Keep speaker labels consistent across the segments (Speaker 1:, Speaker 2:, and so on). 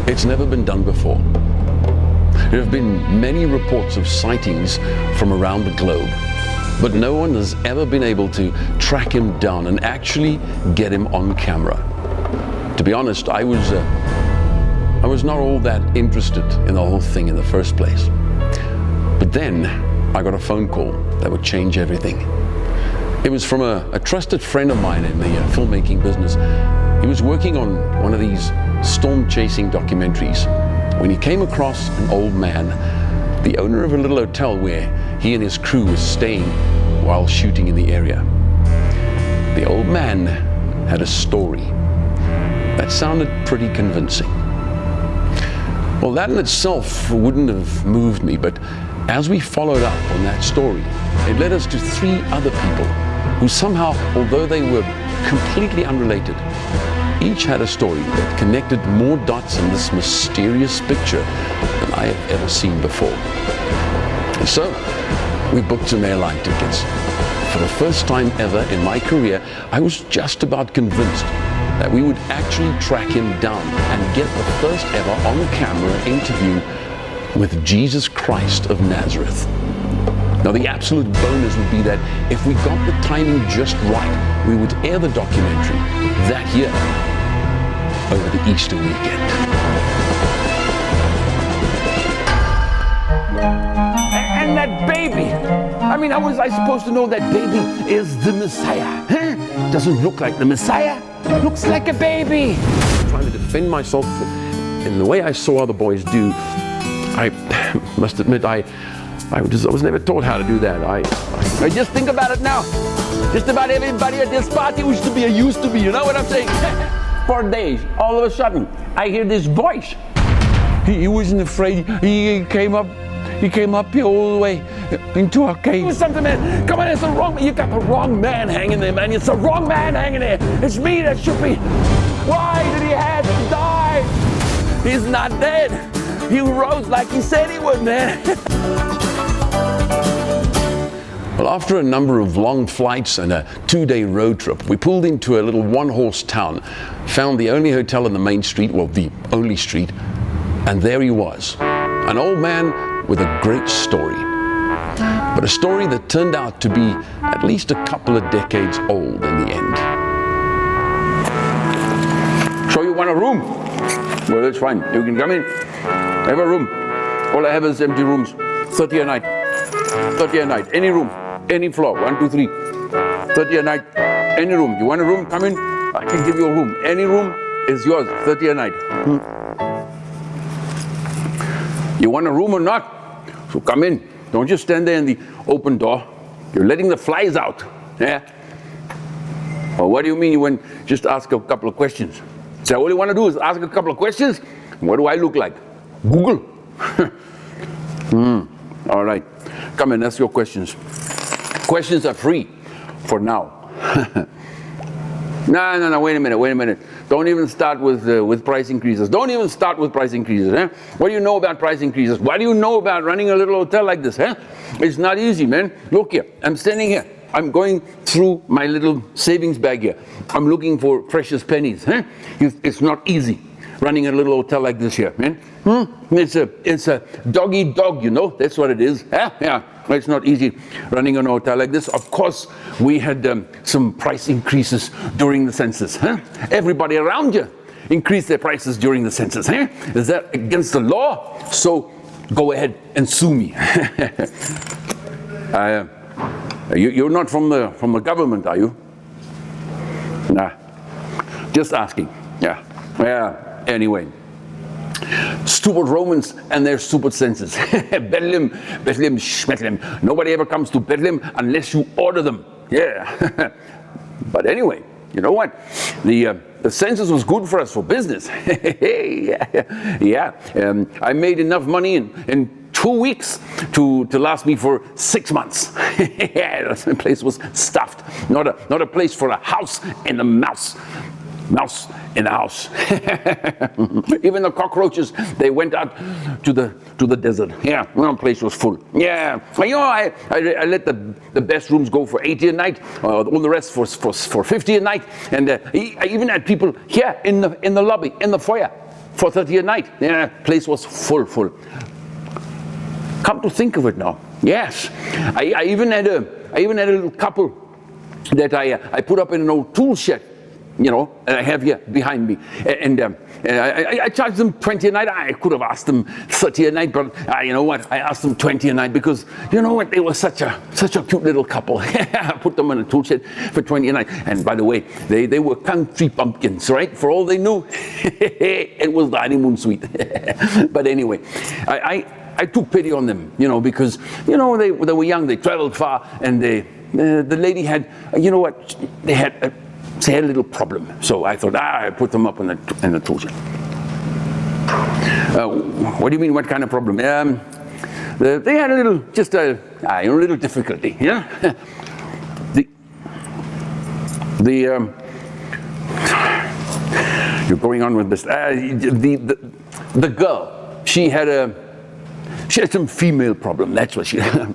Speaker 1: It's never been done before. There have been many reports of sightings from around the globe, but no one has ever been able to track him down and actually get him on camera. To be honest, I was not all that interested in the whole thing in the first place. But then I got a phone call that would change everything. It was from a trusted friend of mine in the filmmaking business. He was working on one of these storm chasing documentaries when he came across an old man, the owner of a little hotel where he and his crew were staying while shooting in the area. The old man had a story that sounded pretty convincing. Well, that in itself wouldn't have moved me, but as we followed up on that story, it led us to 3 other people who somehow, although they were completely unrelated, each had a story that connected more dots in this mysterious picture than I have ever seen before. And so, we booked some airline tickets. For the first time ever in my career, I was just about convinced that we would actually track him down and get the first ever on-camera interview with Jesus Christ of Nazareth. Now, the absolute bonus would be that if we got the timing just right, we would air the documentary that year over the Easter weekend.
Speaker 2: And that baby! I mean, how was I supposed to know that baby is the Messiah? Huh? Doesn't look like the Messiah. Looks like a baby.
Speaker 1: Trying to defend myself in the way I saw other boys do, I must admit I was never taught how to do that.
Speaker 2: I just think about it now. Just about everybody at this party used to be, you know what I'm saying? For days, all of a sudden, I hear this voice. He wasn't afraid. He came up here all the way into our cave. It was something, man. Come on, it's the wrong man. You got the wrong man hanging there, man. It's the wrong man hanging there. It's me that should be. Why did he have to die? He's not dead. He rose like he said he would, man.
Speaker 1: Well, after a number of long flights and a 2-day road trip, we pulled into a little one-horse town, found the only hotel in the main street, well, the only street, and there he was, an old man with a great story, but a story that turned out to be at least a couple of decades old in the end.
Speaker 2: So you want a room? Well, that's fine. You can come in. I have a room. All I have is empty rooms. 30 a night. 30 a night. Any room. Any floor. 1, 2, 3. 30 a night. Any room. You want a room? Come in. I can give you a room. Any room is yours. 30 a night. You want a room or not? So come in. Don't just stand there in the open door. You're letting the flies out. Yeah? Well, what do you mean you want just ask a couple of questions? So all you want to do is ask a couple of questions? What do I look like? Google? All right. Come and ask your questions. Questions are free for now. No, wait a minute. Don't even start with price increases. Don't even start with price increases. Eh? What do you know about price increases? What do you know about running a little hotel like this? Eh? It's not easy, man. Look here. I'm standing here. I'm going through my little savings bag here. I'm looking for precious pennies. Eh? It's not easy running a little hotel like this here, man. It's a dog eat dog, you know. That's what it is. Eh? Yeah. It's not easy running a hotel like this. Of course, we had some price increases during the census. Huh? Everybody around you increased their prices during the census. Huh? Is that against the law? So go ahead and sue me. You're not from the government, are you? Nah, just asking. Yeah. Anyway. Stupid Romans and their stupid census. Bethlehem, Schmettlem. Nobody ever comes to Bethlehem unless you order them. Yeah. But anyway, you know what? The census was good for us for business. Yeah. I made enough money in 2 weeks to last me for 6 months. Yeah, the place was stuffed. Not a place for a house and a mouse. Mouse in the house. Even the cockroaches, they went out to the desert. Yeah, well, the place was full. Yeah, you know, I let the best rooms go for 80 a night. All the rest for 50 a night. And I even had people here in the lobby, in the foyer, 4:30 at night. Yeah, place was full. Come to think of it now, yes, I even had a little couple that I put up in an old tool shed, you know, I have here behind me, and I charged them 20 a night. I could have asked them 30 a night, but you know what? I asked them 20 a night because, you know what? They were such a cute little couple. I put them in a tool shed for 20 a night. And by the way, they were country pumpkins, right? For all they knew, it was the honeymoon suite. But anyway, I took pity on them, you know, because, you know, they were young, they traveled far, and the lady had, you know what? They had a little problem. So I thought, I put them up in the tool shed. What do you mean, what kind of problem? They had a little, just a little difficulty, yeah? You're going on with this. The girl, she had some female problem. That's what she had.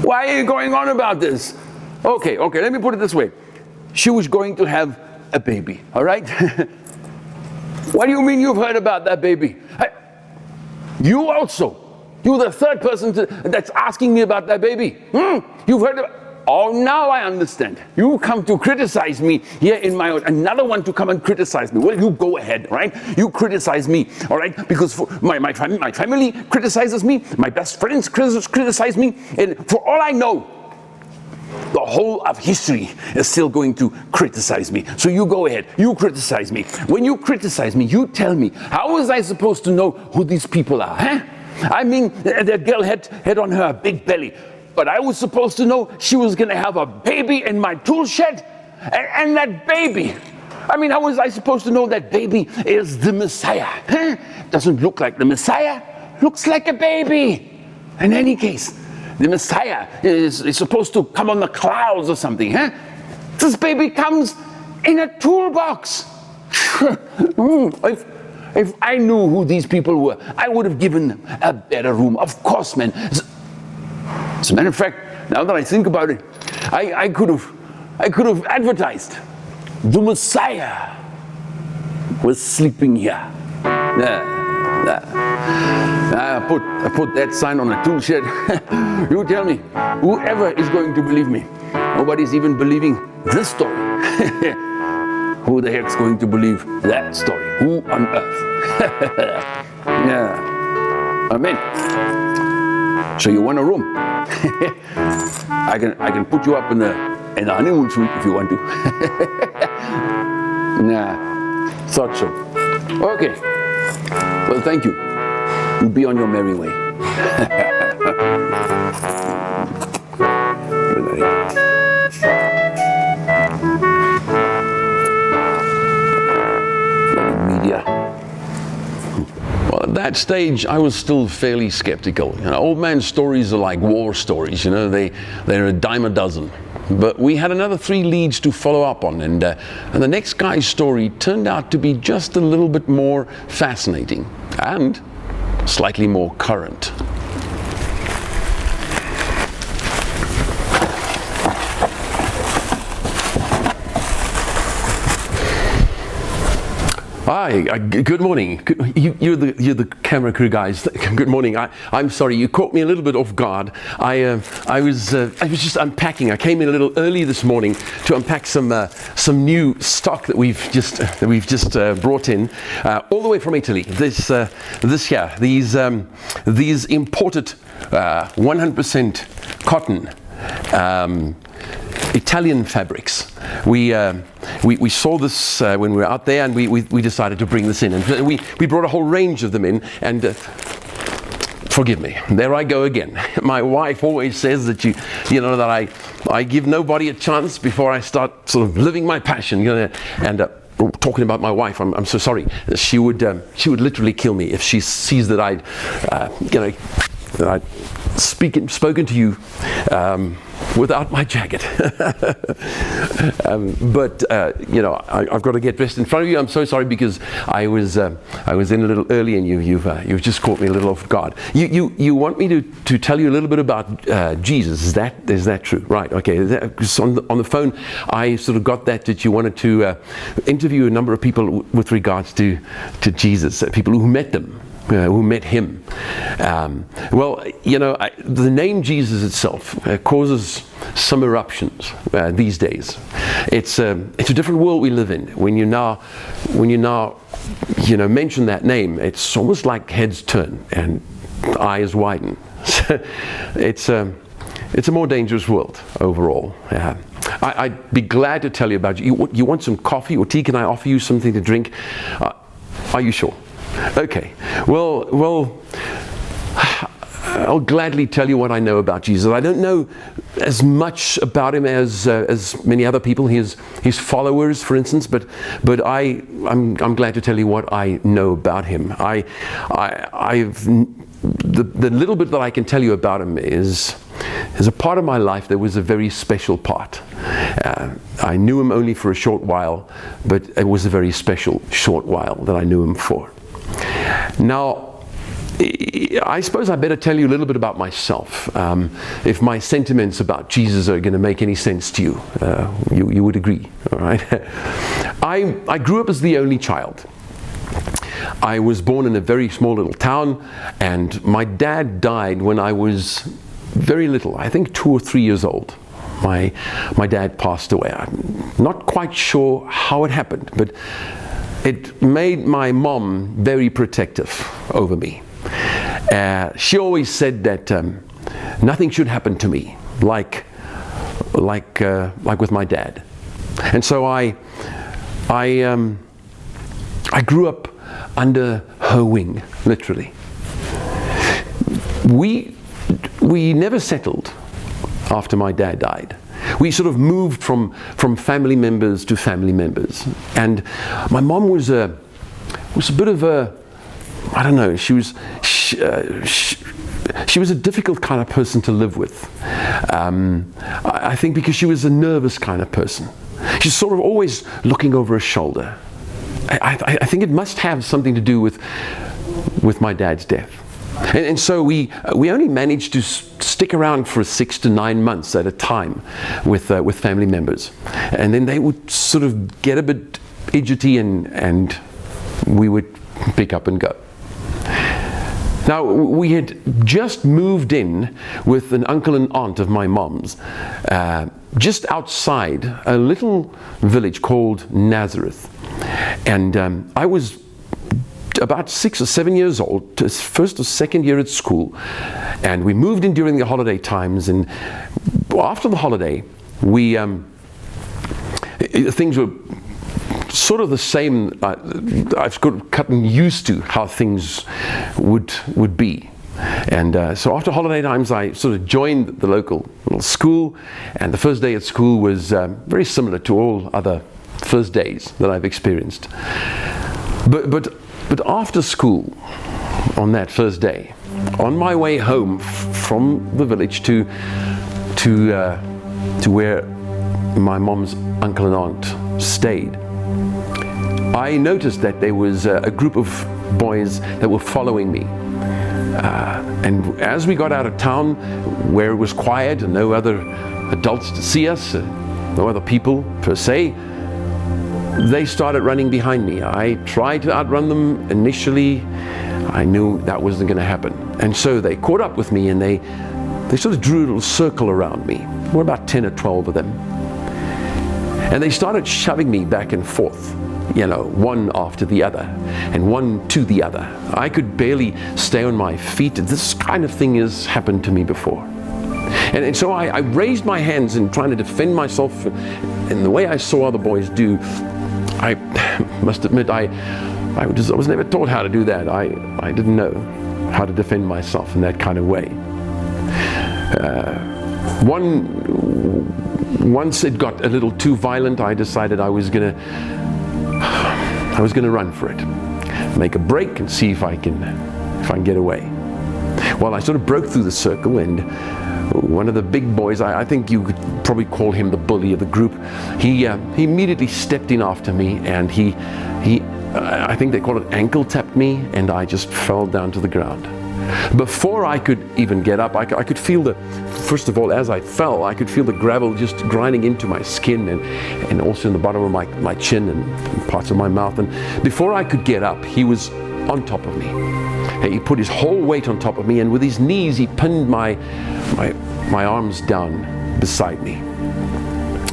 Speaker 2: Why are you going on about this? Okay, let me put it this way. She was going to have a baby, all right? What do you mean you've heard about that baby? You also. You're the third person that's asking me about that baby. You've heard about... Oh, now I understand. You come to criticize me here in my own... Another one to come and criticize me. Well, you go ahead, right? You criticize me, all right? Because my family criticizes me. My best friends criticize me. And for all I know, the whole of history is still going to criticize me. So you go ahead, you criticize me. When you criticize me, you tell me, how was I supposed to know who these people are, huh? I mean, that girl had on her a big belly, but I was supposed to know she was going to have a baby in my tool shed? And that baby, I mean, how was I supposed to know that baby is the Messiah? Huh? Doesn't look like the Messiah, looks like a baby. In any case, the Messiah is supposed to come on the clouds or something, huh? This baby comes in a toolbox. If I knew who these people were, I would have given them a better room. Of course, man. As a matter of fact, now that I think about it, I could have advertised. The Messiah was sleeping here. I put that sign on a tool shed. You tell me, whoever is going to believe me? Nobody's even believing this story. Who the heck's going to believe that story? Who on earth? Yeah. Amen. So you want a room? I can put you up in the honeymoon suite if you want to. Nah, thought so. Okay. Well, thank you. You'll be on your merry way. Media.
Speaker 1: Well, at that stage, I was still fairly skeptical. You know, old man stories are like war stories. You know, they're a dime a dozen. But we had another 3 leads to follow up on, and the next guy's story turned out to be just a little bit more fascinating and slightly more current. Hi, good morning. You're the camera crew guys. Good morning. I'm sorry, you caught me a little bit off guard. I was just unpacking. I came in a little early this morning to unpack some new stock that we've just brought in all the way from Italy. These imported 100% cotton. Italian fabrics. We saw this when we were out there, and we decided to bring this in, and we brought a whole range of them in. And forgive me, there I go again. My wife always says that you know that I give nobody a chance before I start sort of living my passion. You know, and talking about my wife, I'm so sorry. She would literally kill me if she sees that I'd spoken to you without my jacket. But I've got to get dressed in front of you. I'm so sorry because I was in a little early, and you've just caught me a little off guard. You want me to tell you a little bit about Jesus? Is that true? Right. Okay. Because on the phone, I sort of got that you wanted to interview a number of people with regards to Jesus, people who met them. Who met him. The name Jesus itself causes some eruptions these days. It's a different world we live in. When you now mention that name, it's almost like heads turn and eyes widen. It's a more dangerous world overall. I'd be glad to tell you about you. You want some coffee or tea? Can I offer you something to drink? Are you sure? Okay, well, I'll gladly tell you what I know about Jesus. I don't know as much about him as many other people, his followers, for instance. But I'm glad to tell you what I know about him. The little bit that I can tell you about him is a part of my life that was a very special part. I knew him only for a short while, but it was a very special short while that I knew him for. Now, I suppose I better tell you a little bit about myself. If my sentiments about Jesus are going to make any sense to you, you would agree, all right? I grew up as the only child. I was born in a very small little town, and my dad died when I was very little, I think 2 or 3 years old. My dad passed away. I'm not quite sure how it happened, but it made my mom very protective over me. She always said that nothing should happen to me like with my dad. And so I grew up under her wing, literally. We never settled after my dad died. We sort of moved from family members to family members. And my mom was a bit of a, I don't know, she was a difficult kind of person to live with. I think because she was a nervous kind of person. She's sort of always looking over her shoulder. I think it must have something to do with my dad's death. And so we only managed to stick around for 6 to 9 months at a time with family members, and then they would sort of get a bit fidgety, and we would pick up and go. Now, we had just moved in with an uncle and aunt of my mom's, just outside a little village called Nazareth, and I was about 6 or 7 years old, first or second year at school, and we moved in during the holiday times. And after the holiday, things were sort of the same. I've gotten used to how things would be. And so after holiday times, I sort of joined the local little school, and the first day at school was very similar to all other first days that I've experienced. But after school, on that first day, on my way home from the village to where my mom's uncle and aunt stayed, I noticed that there was a group of boys that were following me. And as we got out of town, where it was quiet and no other adults to see us, no other people per se, they started running behind me. I tried to outrun them initially. I knew that wasn't going to happen. And so they caught up with me, and they sort of drew a little circle around me. There were about 10 or 12 of them. And they started shoving me back and forth, one after the other, and one to the other. I could barely stay on my feet. This kind of thing has happened to me before. And so I raised my hands in trying to defend myself in the way I saw other boys do. I must admit, I was never taught how to do that. I didn't know how to defend myself in that kind of way. Once it got a little too violent, I decided I was gonna run for it, make a break, and see if I can get away. Well, I sort of broke through the circle, and one of the big boys, I think you could probably call him the bully of the group, he immediately stepped in after me, and he I think they call it ankle tapped me, and I just fell down to the ground. Before I could even get up, I could feel first of all, as I fell, I could feel the gravel just grinding into my skin and also in the bottom of my chin and parts of my mouth. And before I could get up, he was on top of me. He put his whole weight on top of me, and with his knees he pinned my arms down beside me.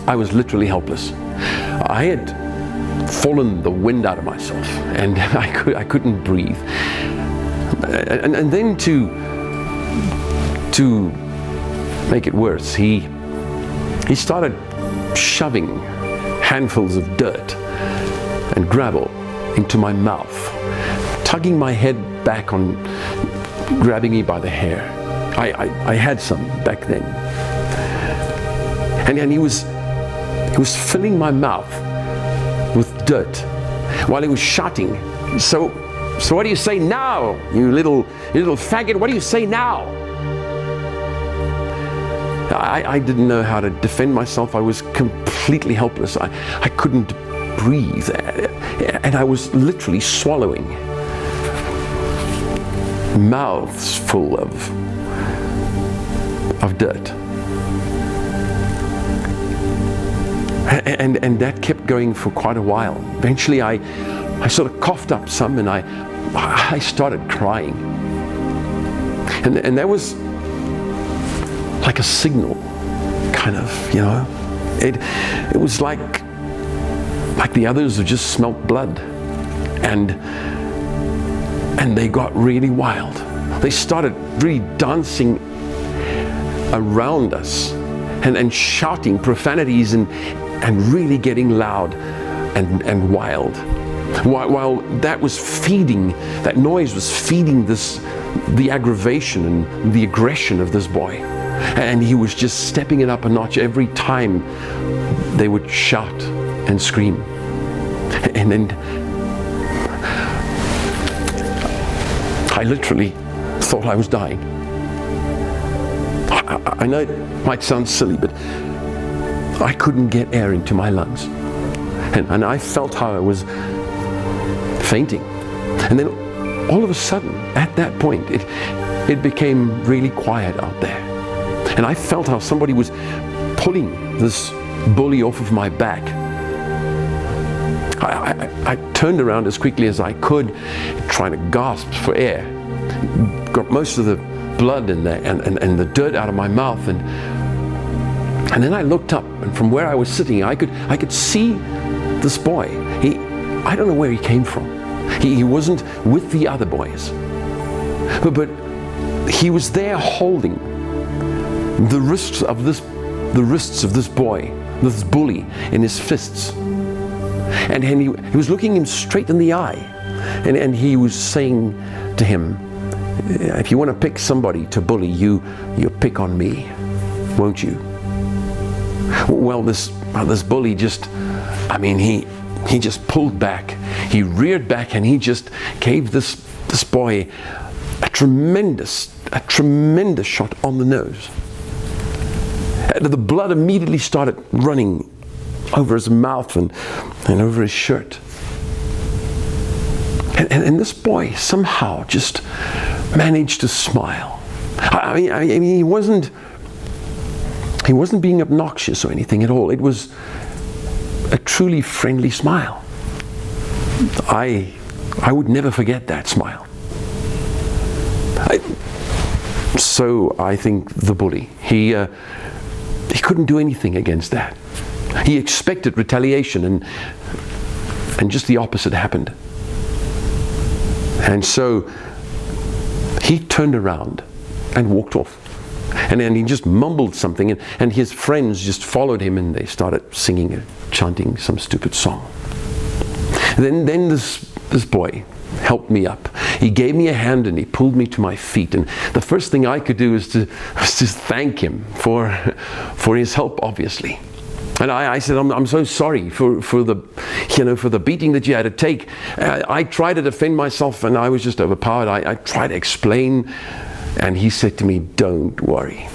Speaker 1: I was literally helpless. I had fallen the wind out of myself, and I couldn't breathe. And then to make it worse, he started shoving handfuls of dirt and gravel into my mouth, tugging my head back on, grabbing me by the hair. I had some back then. And he was filling my mouth with dirt while he was shouting, so what do you say now, you little faggot? What do you say now? I didn't know how to defend myself. I was completely helpless. I couldn't breathe, and I was literally swallowing, mouths full of dirt. And that kept going for quite a while. Eventually I sort of coughed up some, and I started crying. And that was like a signal, kind of, you know. It was like the others who just smelt blood, and they got really wild. They started really dancing around us and shouting profanities and really getting loud and wild. While that noise was feeding the aggravation and the aggression of this boy. And he was just stepping it up a notch every time they would shout and scream. And then I literally thought I was dying. I know it might sound silly, but I couldn't get air into my lungs. And I felt how I was fainting. And then all of a sudden, at that point, it became really quiet out there. And I felt how somebody was pulling this bully off of my back. I turned around as quickly as I could, trying to gasp for air. Got most of the blood and the dirt out of my mouth, and then I looked up, and from where I was sitting, I could see this boy. I don't know where he came from. He wasn't with the other boys, but he was there holding the wrists of this boy, this bully, in his fists, and he was looking him straight in the eye, and he was saying to him, "If you want to pick somebody to bully, you pick on me, won't you?" Well, this bully just, he just pulled back. He reared back, and he just gave this boy a tremendous shot on the nose. The blood immediately started running over his mouth and over his shirt. And this boy somehow just managed to smile. I mean, he wasn't being obnoxious or anything at all. It was a truly friendly smile. I would never forget that smile. So I think the bully, he couldn't do anything against that. He expected retaliation, and just the opposite happened. And so he turned around and walked off. And then he just mumbled something, and his friends just followed him, and they started singing and chanting some stupid song. Then this boy helped me up. He gave me a hand, and he pulled me to my feet. And the first thing I could do was to thank him for his help, obviously. And I said, I'm so sorry for the beating that you had to take. I tried to defend myself, and I was just overpowered. I tried to explain And he said to me, "Don't worry.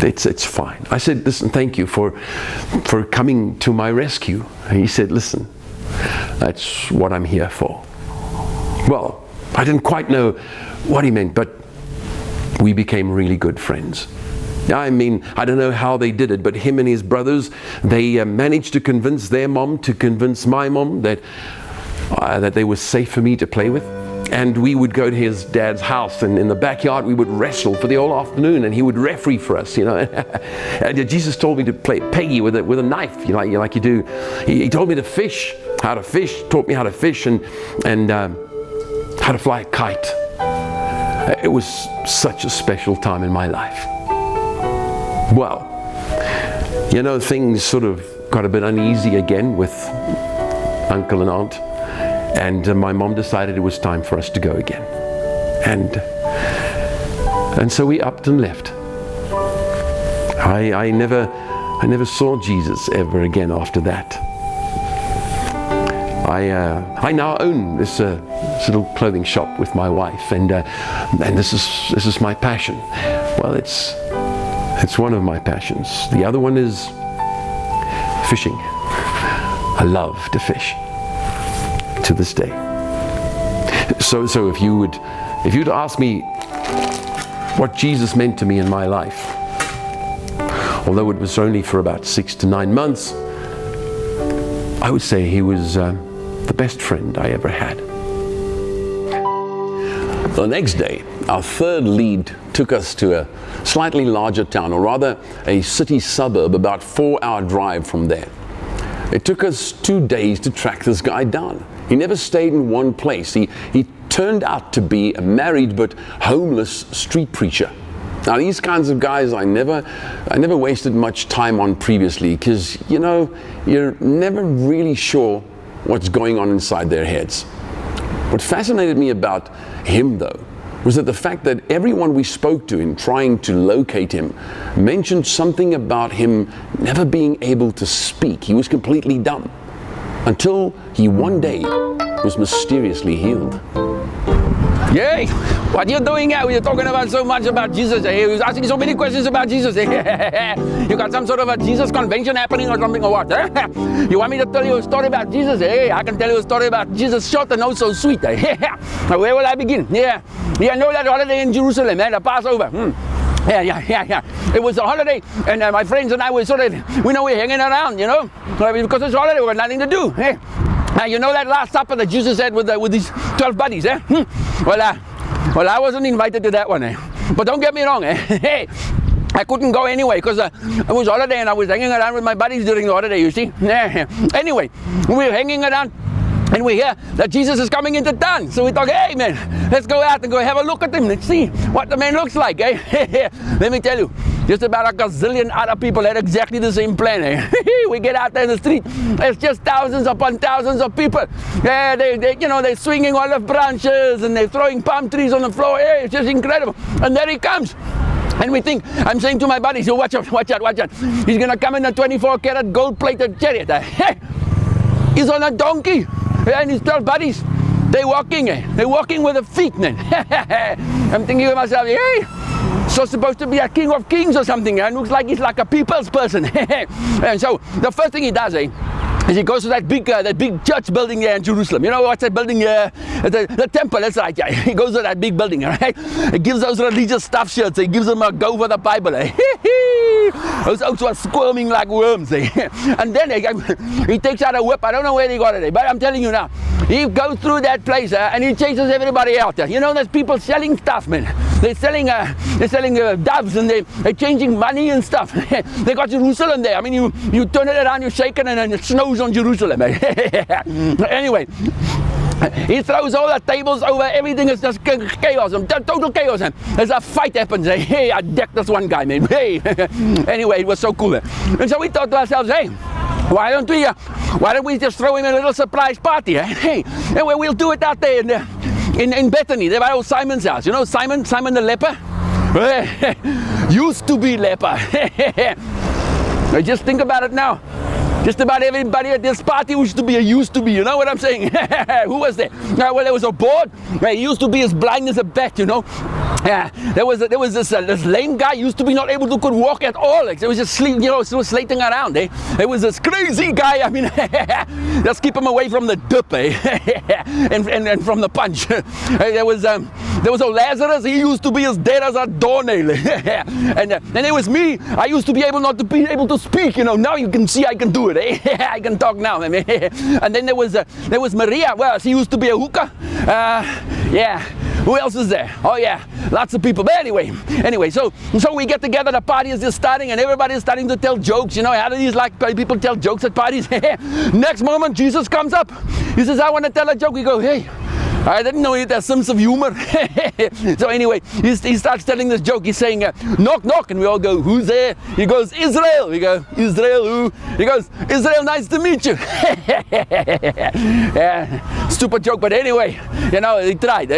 Speaker 1: It's fine." I said, "Listen, thank you for coming to my rescue." And he said, "Listen, that's what I'm here for." Well, I didn't quite know what he meant, but we became really good friends. I mean, I don't know how they did it, but him and his brothers, they managed to convince their mom to convince my mom that they were safe for me to play with. And we would go to his dad's house, and in the backyard we would wrestle for the whole afternoon, and he would referee for us, you know. And Jesus told me to play peggy with a knife, you know, like you do. He told me to fish, how to fish, taught me how to fish, and how to fly a kite. It was such a special time in my life. Well, you know, things sort of got a bit uneasy again with Uncle and Aunt. And my mom decided it was time for us to go again. And so we upped and left. I never saw Jesus ever again after that. I now own this little clothing shop with my wife, and this is my passion. Well, it's one of my passions. The other one is fishing. I love to fish to this day. So if you'd ask me what Jesus meant to me in my life, although it was only for about 6 to 9 months, I would say he was the best friend I ever had.
Speaker 2: The next day, our third lead took us to a slightly larger town, or rather a city suburb about 4-hour drive from there. It took us 2 days to track this guy down. He never stayed in one place. He turned out to be a married but homeless street preacher. Now, these kinds of guys I never wasted much time on previously, because, you know, you're never really sure what's going on inside their heads. What fascinated me about him, though, was that the fact that everyone we spoke to in trying to locate him mentioned something about him never being able to speak. He was completely dumb, until he one day was mysteriously healed.
Speaker 3: Yay! What are you doing here? You're talking about so much about Jesus. He was asking so many questions about Jesus. You got some sort of a Jesus convention happening or something, or what? You want me to tell you a story about Jesus? I can tell you a story about Jesus, short and oh so sweet. Where will I begin? Yeah, know that holiday in Jerusalem, the Passover. Yeah. It was a holiday, and my friends and I were we're hanging around, you know, because it's a holiday, we got nothing to do. Now, you know that Last Supper that Jesus had with his 12 buddies, Well, I wasn't invited to that one, But don't get me wrong, I couldn't go anyway, because it was holiday and I was hanging around with my buddies during the holiday, you see. Anyway, we were hanging around, and we hear that Jesus is coming into town. So we thought, hey man, let's go out and go have a look at him and see what the man looks like, Let me tell you, just about a gazillion other people had exactly the same plan, We get out there in the street, there's just thousands upon thousands of people. They're swinging olive branches and they're throwing palm trees on the floor. It's just incredible. And there he comes. And I'm saying to my buddies, so watch out. He's gonna come in a 24-karat gold-plated chariot. He's on a donkey. And his 12 buddies, they're walking with their feet, man. I'm thinking to myself, hey, so supposed to be a king of kings or something, and looks like he's like a people's person. And so the first thing he does, is he goes to that big church building there in Jerusalem. You know what's that building? The temple. That's right. Yeah. He goes to that big building. Right? He gives those religious stuff shirts. He gives them a go for the Bible. Those oaks were squirming like worms. And then he takes out a whip. I don't know where he got it, but I'm telling you now, he goes through that place and he chases everybody out there. You know, there's people selling stuff, man. They're selling doves, and they're changing money and stuff. They got Jerusalem there. I mean, you turn it around, you shake it, and then it snows on Jerusalem. Anyway, he throws all the tables over. Everything is just chaos, total chaos. There's a fight happens. Hey, I decked this one guy, man. Hey. Anyway, it was so cool. And so we thought to ourselves, hey, why don't we just throw him a little surprise party? Hey, anyway, we'll do it out there in Bethany, there by old Simon's house. You know Simon the leper? Used to be leper. Just think about it now. Just about everybody at this party used to be, you know what I'm saying? Who was there? Well, there was a board. He used to be as blind as a bat, you know. there was this lame guy used to be not able to could walk at all. Like, it was just still slating around. There was this crazy guy. I mean, just keep him away from the dip, and from the punch. There was old Lazarus. He used to be as dead as a doornail. And then there was me. I used to be not to be able to speak. Now you can see I can do it. I can talk now. And then there was Maria. Well, she used to be a hooker. Who else is there? Oh yeah, lots of people. But anyway, so we get together, the party is just starting, and everybody's starting to tell jokes. How do these people tell jokes at parties? Next moment, Jesus comes up. He says, I want to tell a joke. We go, hey, I didn't know you had a sense of humor. So anyway, he starts telling this joke. He's saying, knock, knock. And we all go, who's there? He goes, Israel. We go, Israel who? He goes, Israel, nice to meet you. Stupid joke, but anyway, he tried.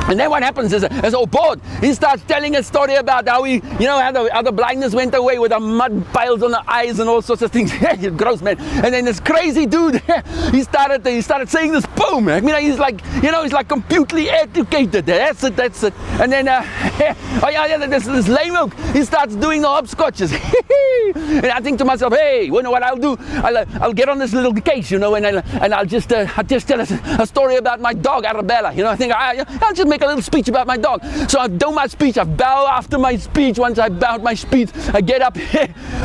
Speaker 3: And then what happens is old Bod, he starts telling a story about how how the blindness went away with the mud piles on the eyes and all sorts of things. Gross, man. And then this crazy dude, he started saying this poem. I mean, he's like completely educated. That's it. And then, this lame oak, he starts doing the hopscotches. And I think to myself, hey, you know what I'll do? I'll get on this little case, and I'll just tell a story about my dog, Arabella. I think I'll just make a little speech about my dog. So I do my speech. I bow after my speech. Once I bowed my speech, I get up.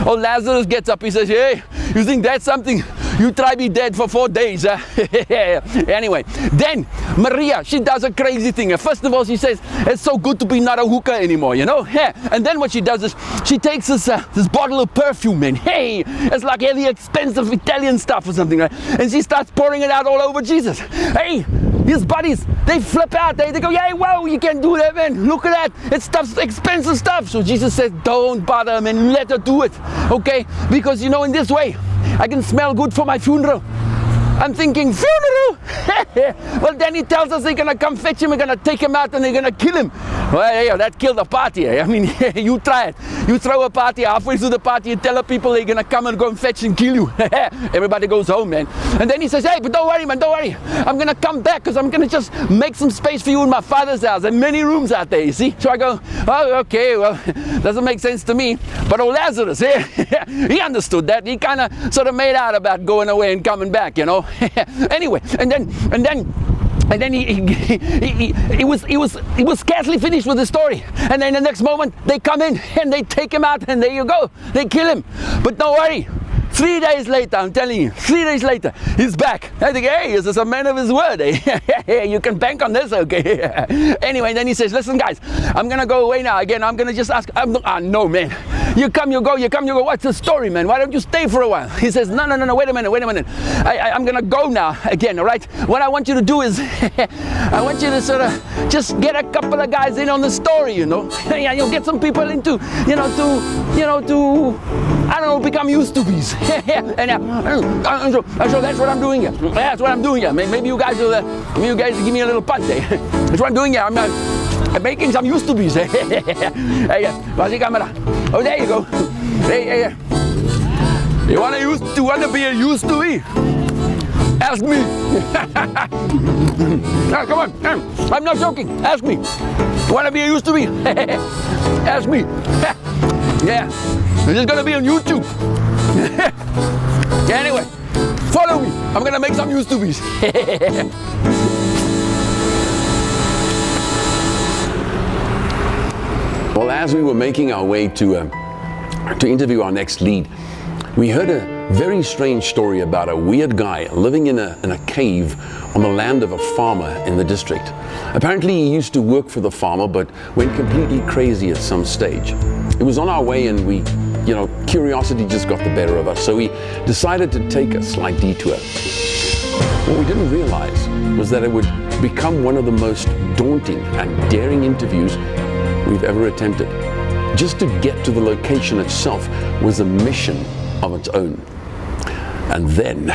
Speaker 3: Old Lazarus gets up. He says, hey, you think that's something? You try be dead for 4 days. Anyway, then Maria, she does a crazy thing. First of all, she says, it's so good to be not a hooker anymore, And then what she does is she takes this bottle of perfume, and hey, it's like really expensive Italian stuff or something, right? And she starts pouring it out all over Jesus. Hey, his buddies, they flip out. They go, yeah, whoa, you can't do that, man. Look at that. It's expensive stuff. So Jesus says, don't bother, man. Let her do it, okay? Because, in this way, I can smell good for my funeral. I'm thinking, funeral? Well, then he tells us they're going to come fetch him, we're going to take him out, and they're going to kill him. Well, that killed the party. I mean, you try it. You throw a party, halfway through the party, you tell the people they're going to come and go and fetch and kill you. Everybody goes home, man. And then he says, hey, but don't worry, man, don't worry. I'm going to come back because I'm going to just make some space for you in my father's house. There are many rooms out there, you see. So I go, oh, okay, well, doesn't make sense to me. But old Lazarus, he understood that. He kind of sort of made out about going away and coming back, Anyway, and then he was scarcely finished with the story. And then the next moment they come in and they take him out, and there you go, they kill him. But don't worry, 3 days later, I'm telling you, 3 days later, he's back. I think, hey, this is a man of his word. You can bank on this, okay? Anyway, then he says, listen, guys, I'm going to go away now. Again, I'm going to just ask. No, man. You come, you go. What's the story, man? Why don't you stay for a while? He says, no, wait a minute. I'm going to go now again, all right? What I want you to do is, I want you to sort of just get a couple of guys in on the story, You'll get some people into, to I don't know, become used to these. And so that's what I'm doing here. That's what I'm doing here. Maybe you guys will, give me a little punt there. That's what I'm doing here. I'm making some used to be's. Hey, camera. Oh, there you go. Hey. You wanna be a used to be? Ask me. Come on. I'm not joking. Ask me. You wanna be a used to be? Ask me. Yeah. This is gonna be on YouTube. Anyway, follow me. I'm gonna make some used to be's.
Speaker 1: Well, as we were making our way to interview our next lead, we heard a very strange story about a weird guy living in a cave on the land of a farmer in the district. Apparently he used to work for the farmer, but went completely crazy at some stage. It was on our way, and curiosity just got the better of us, so we decided to take a slight detour. What we didn't realize was that it would become one of the most daunting and daring interviews we've ever attempted. Just to get to the location itself was a mission of its own. And then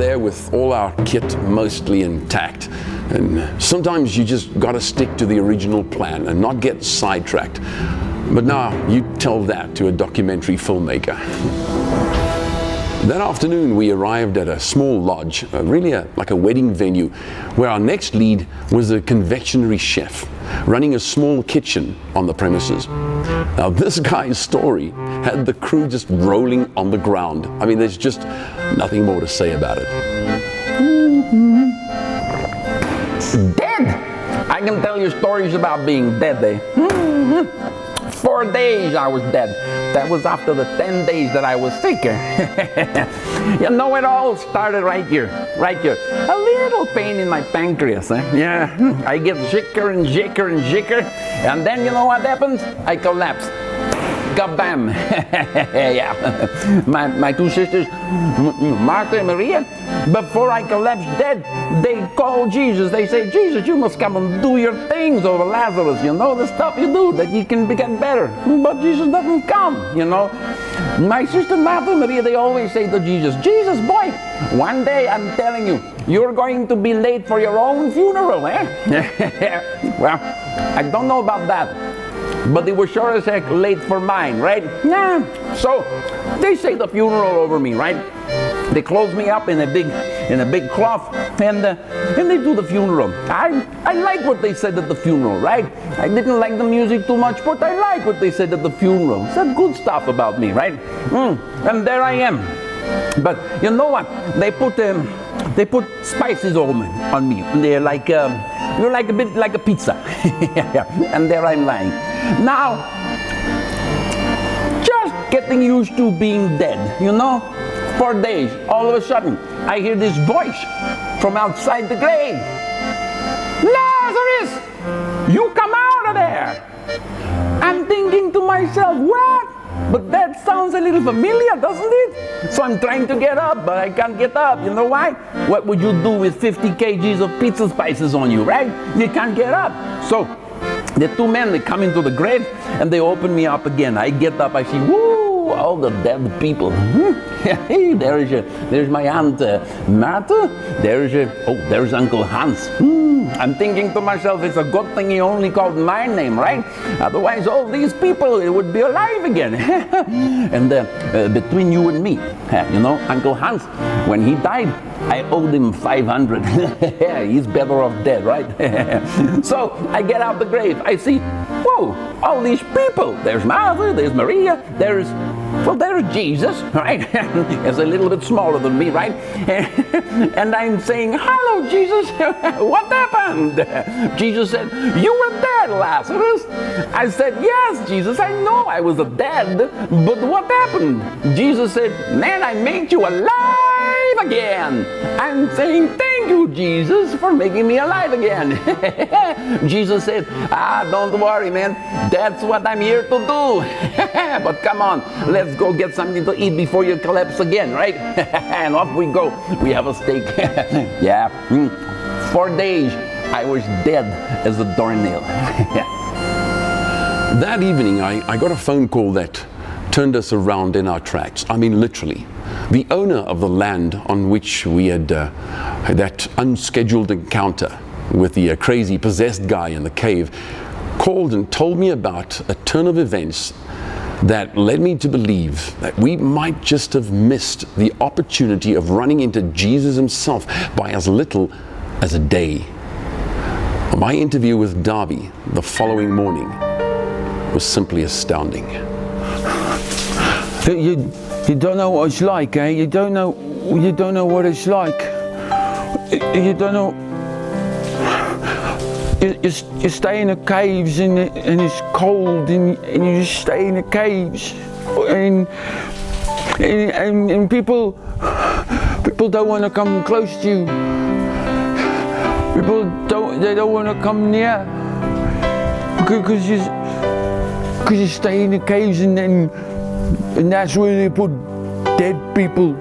Speaker 1: there with all our kit mostly intact. And sometimes you just got to stick to the original plan and not get sidetracked. But now you tell that to a documentary filmmaker. That afternoon we arrived at a small lodge, really like a wedding venue, where our next lead was a confectionery chef running a small kitchen on the premises. Now this guy's story had the crew just rolling on the ground. I mean, there's just nothing more to say about it.
Speaker 3: Dead! I can tell you stories about being dead, eh? 4 days I was dead. That was after the 10 days that I was sick. You know, it all started right here. A little pain in my pancreas. Yeah, I get sicker and sicker and sicker. And then you know what happens? I collapse. Kabam! Yeah. My two sisters, Martha and Maria, before I collapsed dead, they called Jesus. They say, Jesus, you must come and do your things over Lazarus. You know, the stuff you do that you can get better. But Jesus doesn't come, you know. My sister Martha and Maria, they always say to Jesus, Jesus, boy, one day I'm telling you, you're going to be late for your own funeral, eh? Well, I don't know about that. But they were sure as heck late for mine, right? Yeah. So they say the funeral over me, right? They close me up in a big cloth, and they do the funeral. I like what they said at the funeral, right? I didn't like the music too much, but I like what they said at the funeral. Said good stuff about me, right? And there I am. But you know what? They put spices on me. They're like you're like a bit like a pizza. Yeah. And there I'm lying. Now, just getting used to being dead, you know? 4 days, all of a sudden, I hear this voice from outside the grave. Lazarus, you come out of there. I'm thinking to myself, what? But that sounds a little familiar, doesn't it? So I'm trying to get up, but I can't get up. You know why? What would you do with 50 kgs of pizza spices on you, right? You can't get up. So the two men, they come into the grave and they open me up again. I get up, I see, woo, all the dead people. Hey, there's my aunt Martha. There's Uncle Hans. I'm thinking to myself, it's a good thing he only called my name, right? Otherwise, all these people would be alive again. And between you and me, you know, Uncle Hans, when he died, I owed him 500. He's better off dead, right? So I get out the grave. I see, whoa, all these people. There's Martha, there's Maria, there's Jesus, right? He's a little bit smaller than me, right? And I'm saying, hello, Jesus. What happened? Jesus said, you were dead, Lazarus. I said, yes, Jesus, I know I was dead, but what happened? Jesus said, man, I made you alive again. I'm saying, thank you, Jesus, for making me alive again. Jesus said, don't worry, man. That's what I'm here to do. But come on, let's go get something to eat before you collapse again, right? And off we go. We have a steak. Yeah. 4 days, I was dead as a doornail.
Speaker 1: That evening, I got a phone call that turned us around in our tracks. I mean, literally. The owner of the land on which we had that unscheduled encounter with the crazy possessed guy in the cave called and told me about a turn of events that led me to believe that we might just have missed the opportunity of running into Jesus himself by as little as a day. My interview with Darby the following morning was simply astounding.
Speaker 4: You don't know what it's like, eh? You don't know what it's like. You don't know. You stay in the caves and it's cold and you just stay in the caves and people don't want to come close to you. People don't want to come near because you stay in the caves and that's where they put dead people.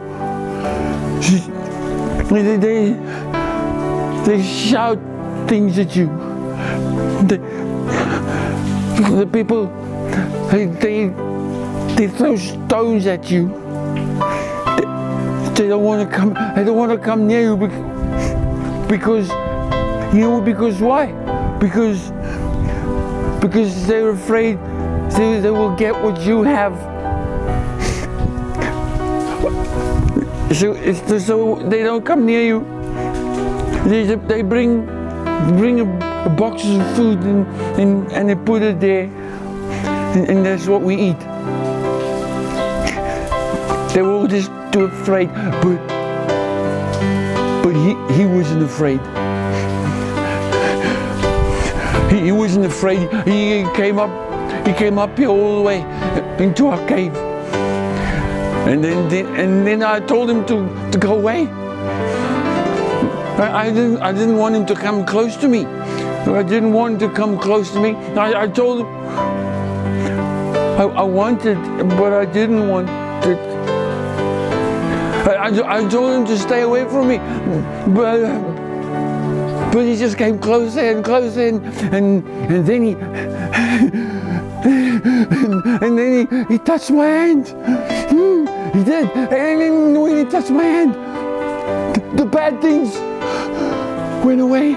Speaker 4: They shout things at you. The people, they throw stones at you. they don't want to come. They don't want to come near you because because why? Because they're afraid they will get what you have. So they don't come near you. They bring a boxes of food and they put it there, and that's what we eat. They were all just too afraid, but he wasn't afraid. He wasn't afraid. He came up here all the way into our cave, and then I told him to go away. I didn't want him to come close to me. I didn't want him to come close to me. I told him I wanted, but I didn't want it. I told him to stay away from me, but he just came closer and closer, and then he touched my hand. He did, and then when he touched my hand, the bad things went away.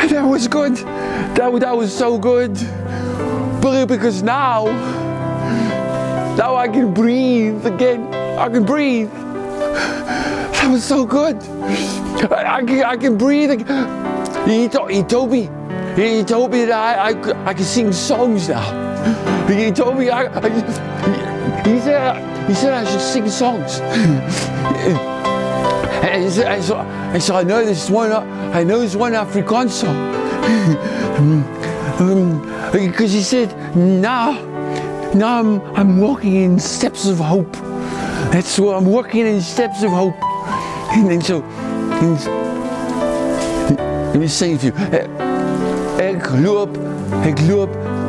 Speaker 4: And that was good. That was so good. Because now I can breathe again. I can breathe. That was so good. I can breathe again. He told me that I can sing songs now. He told me he said I should sing songs. And so I know this one Afrikaans song. Because he said, now I'm walking in steps of hope. That's what I'm walking in steps of hope. And so let me sing it to you. Ek loop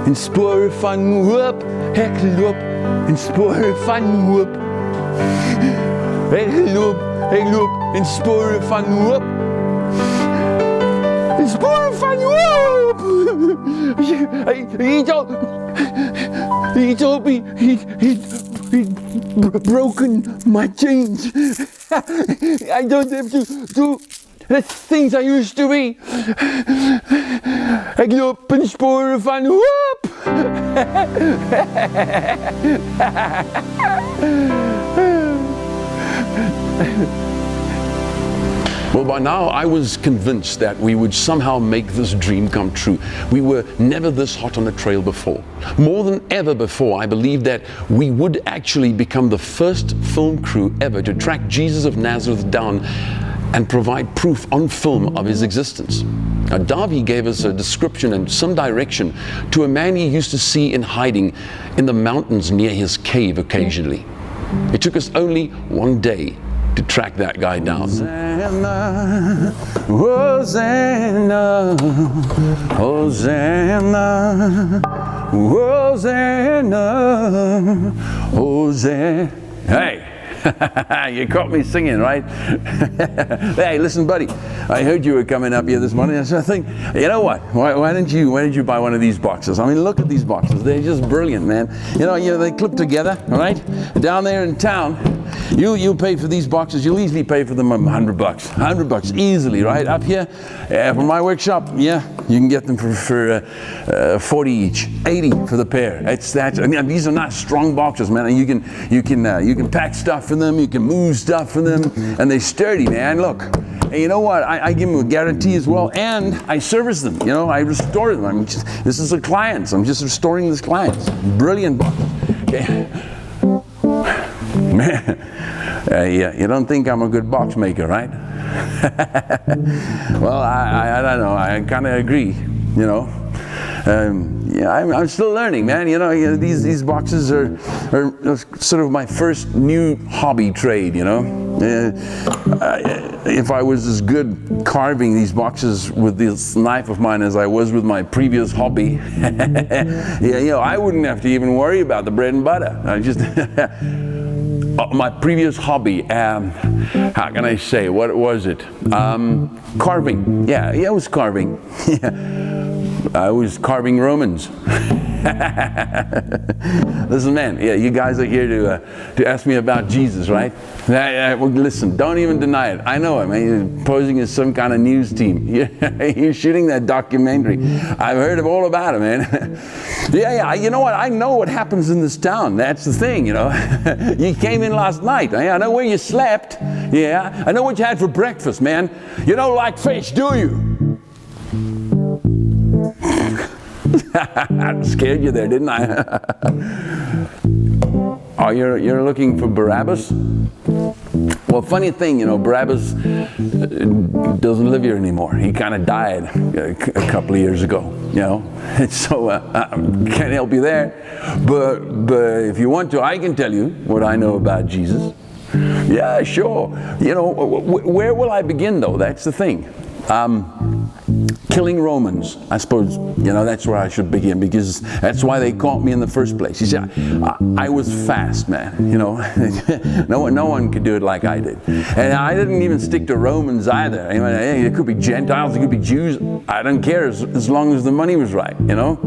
Speaker 4: in spore van hoop. Ek loop in spore van hoop. Ek loop in spore van hoop. In spore van hoop. He told me he'd broken my chains. I don't have to do the things I used to be. Ik loop in sporen van hoop.
Speaker 1: Well, by now I was convinced that we would somehow make this dream come true. We were never this hot on a trail before. More than ever before, I believed that we would actually become the first film crew ever to track Jesus of Nazareth down and provide proof on film of his existence. Now, Davy gave us a description and some direction to a man he used to see in hiding in the mountains near his cave occasionally. It took us only one day to track that guy down.
Speaker 3: Hosanna, Hosanna, Hosanna, Hosanna, Hosanna. Hey! You caught me singing, right? Hey, listen, buddy. I heard you were coming up here this morning. So I think, you know what? Why didn't you buy one of these boxes? I mean, look at these boxes. They're just brilliant, man. You know, they clip together, all right? Down there in town, you pay for these boxes. You'll easily pay for them $100. $100 easily, right? Up here, from my workshop, yeah, you can get them for 40 each, 80 for the pair. I mean, these are not strong boxes, man. You can pack stuff in them, you can move stuff in them, and they're sturdy, man. Look, and you know what? I give them a guarantee as well, and I service them. You know, I restore them. This is a client. I'm just restoring this client. Brilliant box. Okay. Man, you don't think I'm a good box maker, right? Well, I don't know. I kind of agree. You know. Yeah, I'm still learning, man. You know, these boxes are sort of my first new hobby trade. You know, if I was as good carving these boxes with this knife of mine as I was with my previous hobby, yeah, you know, I wouldn't have to even worry about the bread and butter. I just my previous hobby. How can I say? What was it? Carving. Yeah, it was carving. Yeah. I was carving Romans.
Speaker 2: Listen, man, yeah, you guys are here to ask me about Jesus, right? Well, listen, don't even deny it. I know it, man. You're posing as some kind of news team. You're shooting that documentary. I've heard all about it, man. Yeah, you know what? I know what happens in this town. That's the thing, you know. You came in last night. I know where you slept. Yeah, I know what you had for breakfast, man. You don't like fish, do you? I scared you there, didn't I? Oh, you're looking for Barabbas? Well, funny thing, you know, Barabbas doesn't live here anymore. He kind of died a couple of years ago, you know. And so can't help you there. But if you want to, I can tell you what I know about Jesus. Yeah, sure. You know, where will I begin, though? That's the thing. Killing Romans, I suppose, you know, that's where I should begin, because that's why they caught me in the first place. You see, I was fast, man, you know. no one could do it like I did. And I didn't even stick to Romans either. I mean, it could be Gentiles, it could be Jews. I don't care as long as the money was right, you know.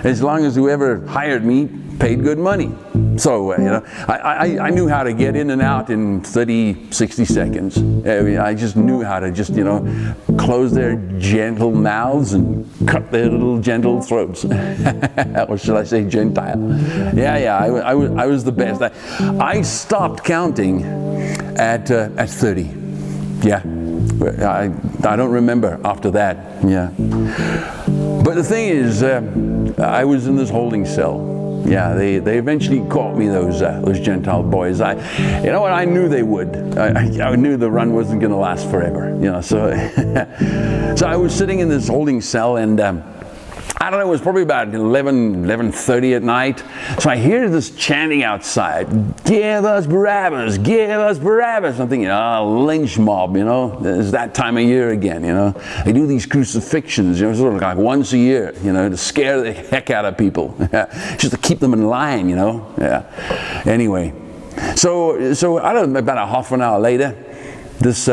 Speaker 2: As long as whoever hired me paid good money. So, you know, I knew how to get in and out in 30, 60 seconds. I just knew how to just, you know, close their gentle mouths and cut their little gentle throats. Or should I say Gentile? Yeah, I was the best. I stopped counting at 30. Yeah, I don't remember after that. Yeah. But the thing is, I was in this holding cell. Yeah, they eventually caught me, those Gentile boys. You know what? I knew they would. I knew the run wasn't going to last forever. You know, so so I was sitting in this holding cell, and I don't know, it was probably about 11:30 at night. So I hear this chanting outside, "Give us Barabbas, give us Barabbas." I'm thinking, lynch mob, you know. It's that time of year again, you know. They do these crucifixions, you know, sort of like once a year, you know, to scare the heck out of people. Just to keep them in line, you know. Yeah. Anyway, so I don't know, about a half an hour later, this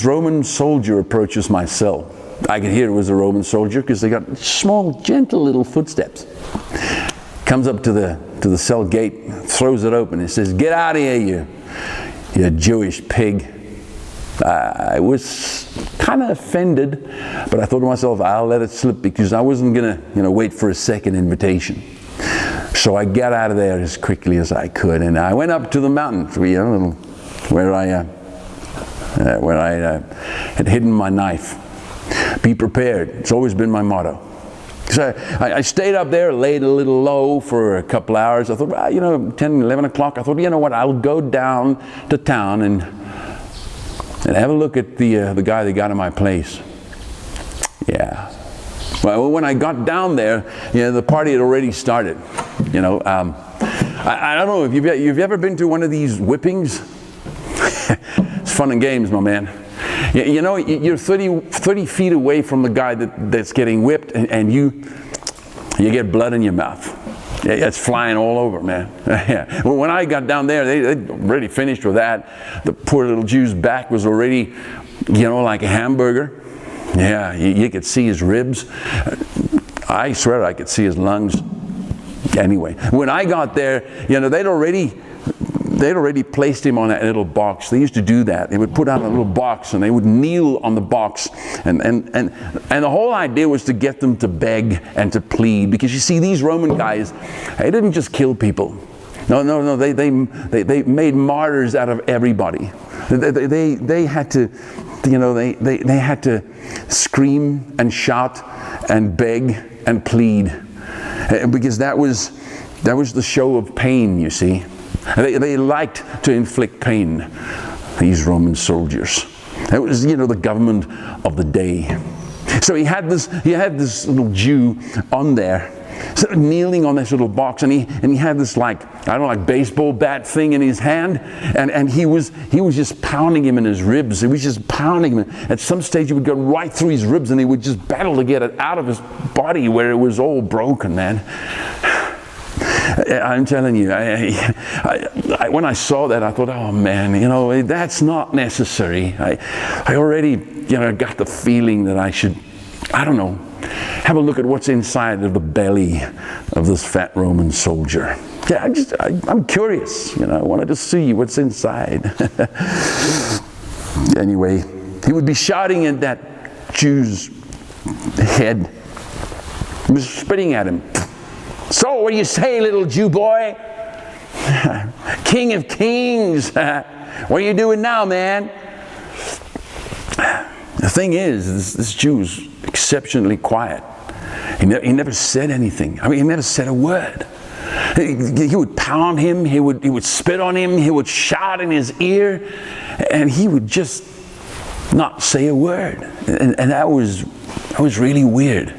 Speaker 2: Roman soldier approaches my cell. I could hear it was a Roman soldier because they got small, gentle little footsteps. Comes up to the cell gate, throws it open, and says, "Get out of here, you Jewish pig." I was kind of offended, but I thought to myself, I'll let it slip, because I wasn't going to, you know, wait for a second invitation. So I got out of there as quickly as I could, and I went up to the mountain, you know, where I had hidden my knife. Be prepared. It's always been my motto. So I stayed up there, laid a little low for a couple hours. I thought, well, you know, 10, 11 o'clock, I thought, you know what, I'll go down to town and have a look at the guy that got in my place. Yeah. Well, when I got down there, you know, the party had already started. You know, I don't know if you've ever been to one of these whippings. It's fun and games, my man. You know, you're 30 feet away from the guy that's getting whipped, and you get blood in your mouth. It's flying all over, man. Yeah. Well, when I got down there, they'd already finished with that. The poor little Jew's back was already, you know, like a hamburger. Yeah, you could see his ribs. I swear I could see his lungs. Anyway, when I got there, you know, they'd already placed him on that little box. They used to do that. They would put out a little box, and they would kneel on the box. And the whole idea was to get them to beg and to plead. Because you see, these Roman guys, they didn't just kill people. No. They made martyrs out of everybody. They had to, you know, they had to scream and shout and beg and plead. Because that was the show of pain, you see. They liked to inflict pain, these Roman soldiers. It was, you know, the government of the day. So he had this little Jew on there, sort of kneeling on this little box, and he had this, like, I don't know, like baseball bat thing in his hand, and he was just pounding him in his ribs. He was just pounding him. At some stage, he would go right through his ribs, and he would just battle to get it out of his body where it was all broken, man. I'm telling you, when I saw that, I thought, oh man, you know, that's not necessary. I already, you know, got the feeling that I should, I don't know, have a look at what's inside of the belly of this fat Roman soldier. Yeah, I'm curious, I wanted to see what's inside. Anyway, he would be shouting at that Jew's head. He was spitting at him. So, what do you say, little Jew boy? King of kings. What are you doing now, man? The thing is, this Jew was exceptionally quiet. He never said anything. I mean, he never said a word. He would pound him, he would spit on him, he would shout in his ear, and he would just not say a word. And that was really weird.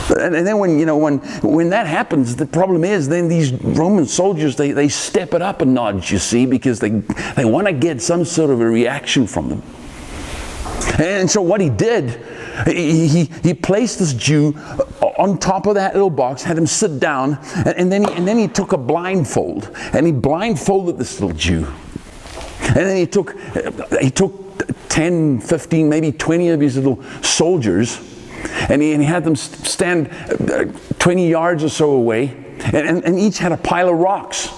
Speaker 2: And then when that happens, the problem is then these Roman soldiers, they step it up a notch, you see, because they want to get some sort of a reaction from them. And so what he did, he placed this Jew on top of that little box, had him sit down, and then he took a blindfold and he blindfolded this little Jew. And then he took 10, 15, maybe 20 of his little soldiers, and he had them stand 20 yards or so away, and each had a pile of rocks.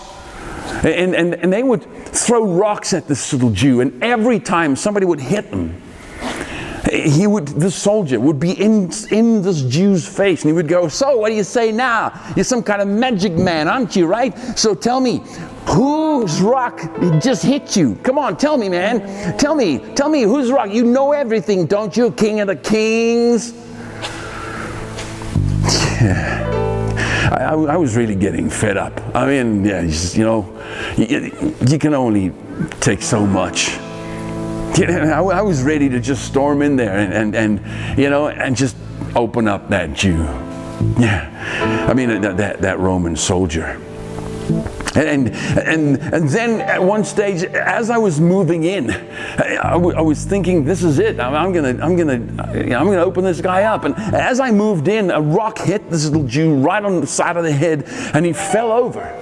Speaker 2: And they would throw rocks at this little Jew, and every time somebody would hit him, this soldier would be in this Jew's face, and he would go, so what do you say now? You're some kind of magic man, aren't you, right? So tell me, whose rock just hit you? Come on, tell me, man. Tell me whose rock? You know everything, don't you, King of the Kings? I was really getting fed up. I mean, yeah, you can only take so much. I was ready to just storm in there and just open up that Jew. Yeah, I mean that Roman soldier. And then at one stage, as I was moving in, I was thinking, this is it. I'm gonna open this guy up. And as I moved in, a rock hit this little Jew right on the side of the head, and he fell over.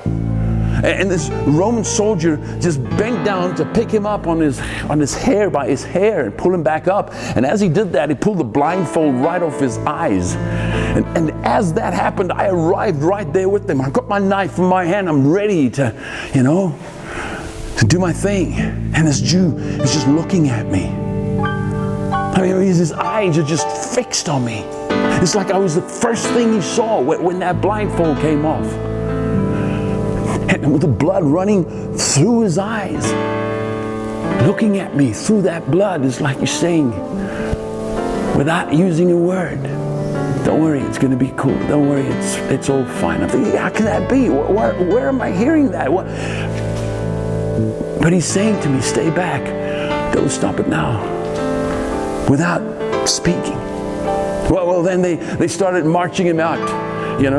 Speaker 2: And this Roman soldier just bent down to pick him up on his hair, by his hair, and pull him back up. And as he did that, he pulled the blindfold right off his eyes. And as that happened, I arrived right there with them. I got my knife in my hand. I'm ready to do my thing. And this Jew is just looking at me. I mean, his eyes are just fixed on me. It's like I was the first thing he saw when that blindfold came off. And with the blood running through his eyes, looking at me through that blood, is like you're saying, without using a word, don't worry, it's going to be cool. Don't worry, it's all fine. I'm thinking, how can that be? Where am I hearing that? But he's saying to me, stay back. Don't stop it now. Without speaking. Well, then they started marching him out. To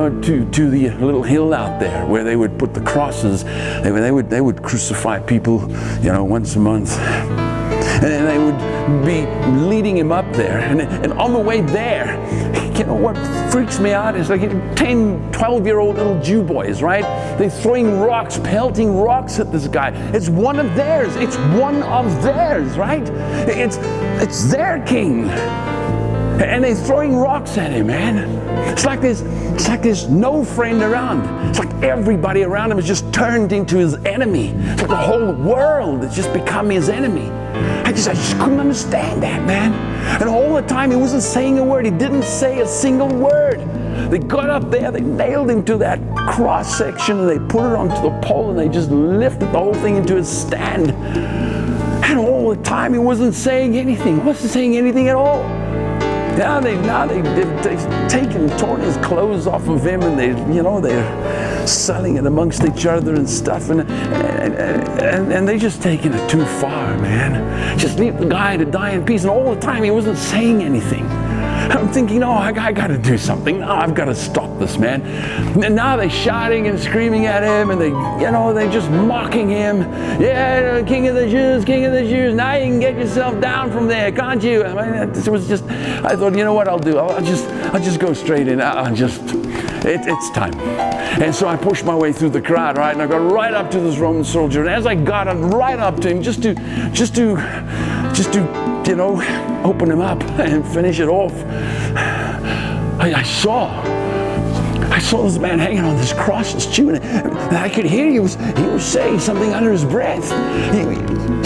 Speaker 2: the little hill out there where they would put the crosses. They would crucify people, once a month. And they would be leading him up there. And on the way there, what freaks me out is like 10, 12-year-old little Jew boys, right? They're throwing rocks, pelting rocks at this guy. It's one of theirs. It's one of theirs, right? It's their king. And they're throwing rocks at him, man. It's like there's no friend around. It's like everybody around him has just turned into his enemy. It's like the whole world has just become his enemy. I just couldn't understand that, man. And all the time he wasn't saying a word. He didn't say a single word. They got up there, they nailed him to that cross section, and they put it onto the pole, and they just lifted the whole thing into his stand. And all the time he wasn't saying anything. He wasn't saying anything at all. Now they've taken, torn his clothes off of him, and they're selling it amongst each other and stuff, and they're just taking it too far, man. Just leave the guy to die in peace. And all the time he wasn't saying anything. I'm thinking, I got to do something. No, I've got to stop this, man. And now they're shouting and screaming at him, and they're just mocking him. Yeah, King of the Jews. Now you can get yourself down from there, can't you? I mean, it was just. I thought, you know what I'll do? I'll just go straight in. It's time. And so I pushed my way through the crowd, right? And I got right up to this Roman soldier. And as I got right up to him, just to open him up and finish it off,
Speaker 4: I saw this man hanging on this cross and chewing it. And I could hear he was saying something under his breath. He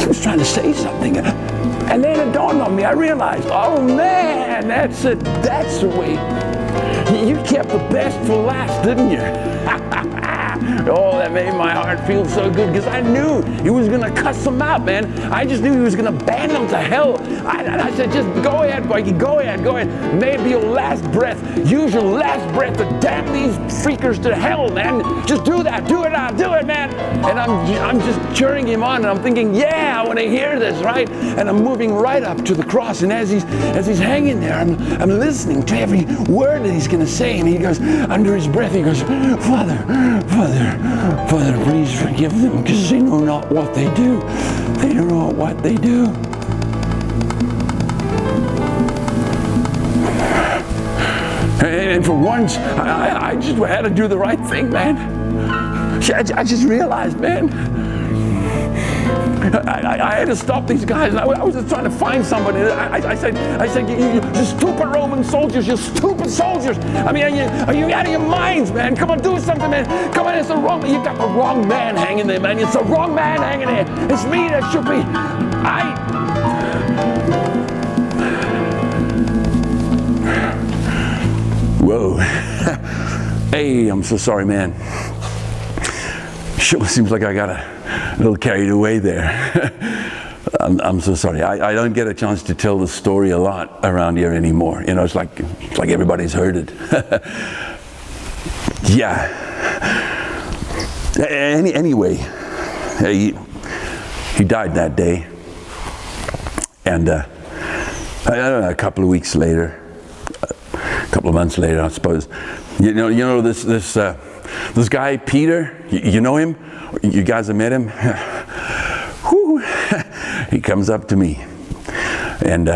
Speaker 4: was trying to say something. And then it dawned on me. I realized, oh man, that's it. That's the way. You kept the best for last, didn't you? Oh, that made my heart feel so good because I knew he was going to cuss them out, man. I just knew he was going to ban them to hell. I said, just go ahead, Mikey, go ahead. Maybe your last breath. Use your last breath to damn these freakers to hell, man. Just do that. Do it now. Do it, man. And I'm just cheering him on, and I'm thinking, yeah, I want to hear this, right? And I'm moving right up to the cross, and as he's hanging there, I'm listening to every word that he's going to say, and he goes, under his breath, he goes, Father, please forgive them because they know not what they do. They don't know what they do. And for once, I just had to do the right thing, man. I just realized, man, I had to stop these guys. I was just trying to find somebody. I said, you stupid Roman soldiers, you stupid soldiers. I mean, are you out of your minds, man? Come on, do something, man. Come on, you got the wrong man hanging there, man. It's the wrong man hanging there. It's me that should be. Whoa. Hey, I'm so sorry, man. Sure seems like I got a little carried away there. I'm so sorry. I don't get a chance to tell the story a lot around here anymore. You know, it's like everybody's heard it. Yeah. Anyway, he died that day, and I don't know, a couple of weeks later, a couple of months later, I suppose. You know this guy Peter. You know him? You guys have met him? Whew. He comes up to me, and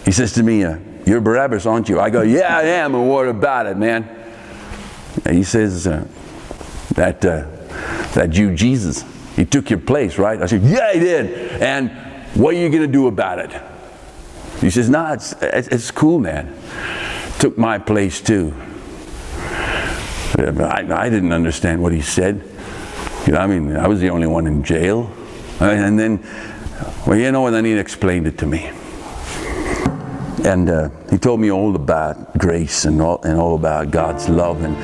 Speaker 4: he says to me, "You're Barabbas, aren't you?" I go, "Yeah, I am. And what about it, man?" And he says, "That Jew Jesus, he took your place, right?" I said, "Yeah, he did. And what are you going to do about it?" He says, "No, it's cool, man. Took my place too." I didn't understand what he said. You know, I mean, I was the only one in jail. And then, well, you know, and then he explained it to me. And he told me all about grace and all about God's love. And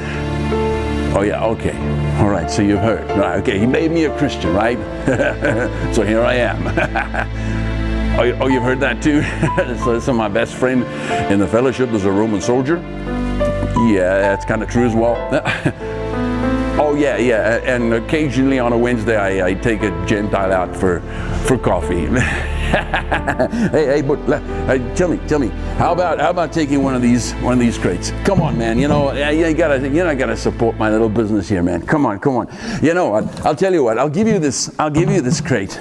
Speaker 4: oh yeah, okay, all right. So you've heard, right? Okay, he made me a Christian, right? So here I am. Oh, you've heard that too? So my best friend in the fellowship is a Roman soldier. Yeah, that's kind of true as well. Oh yeah, and occasionally on a Wednesday I take a Gentile out for coffee. hey, but tell me, how about taking one of these crates? Come on, man. You know, you gotta support my little business here, man. Come on. You know what? I'll tell you what. I'll give you this crate.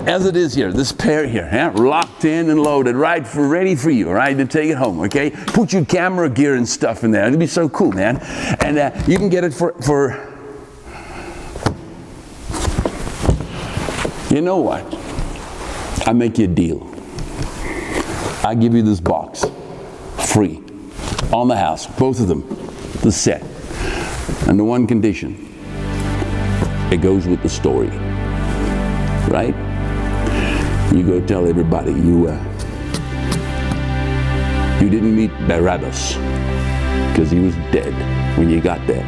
Speaker 4: As it is here, this pair here, yeah, locked in and loaded, right, ready for you, right, to take it home, okay? Put your camera gear and stuff in there. It'll be so cool, man. And you can get it for you know what? I make you a deal. I give you this box, free, on the house, both of them, the set. And the one condition, it goes with the story, right? You go tell everybody you didn't meet Barabbas because he was dead when you got there.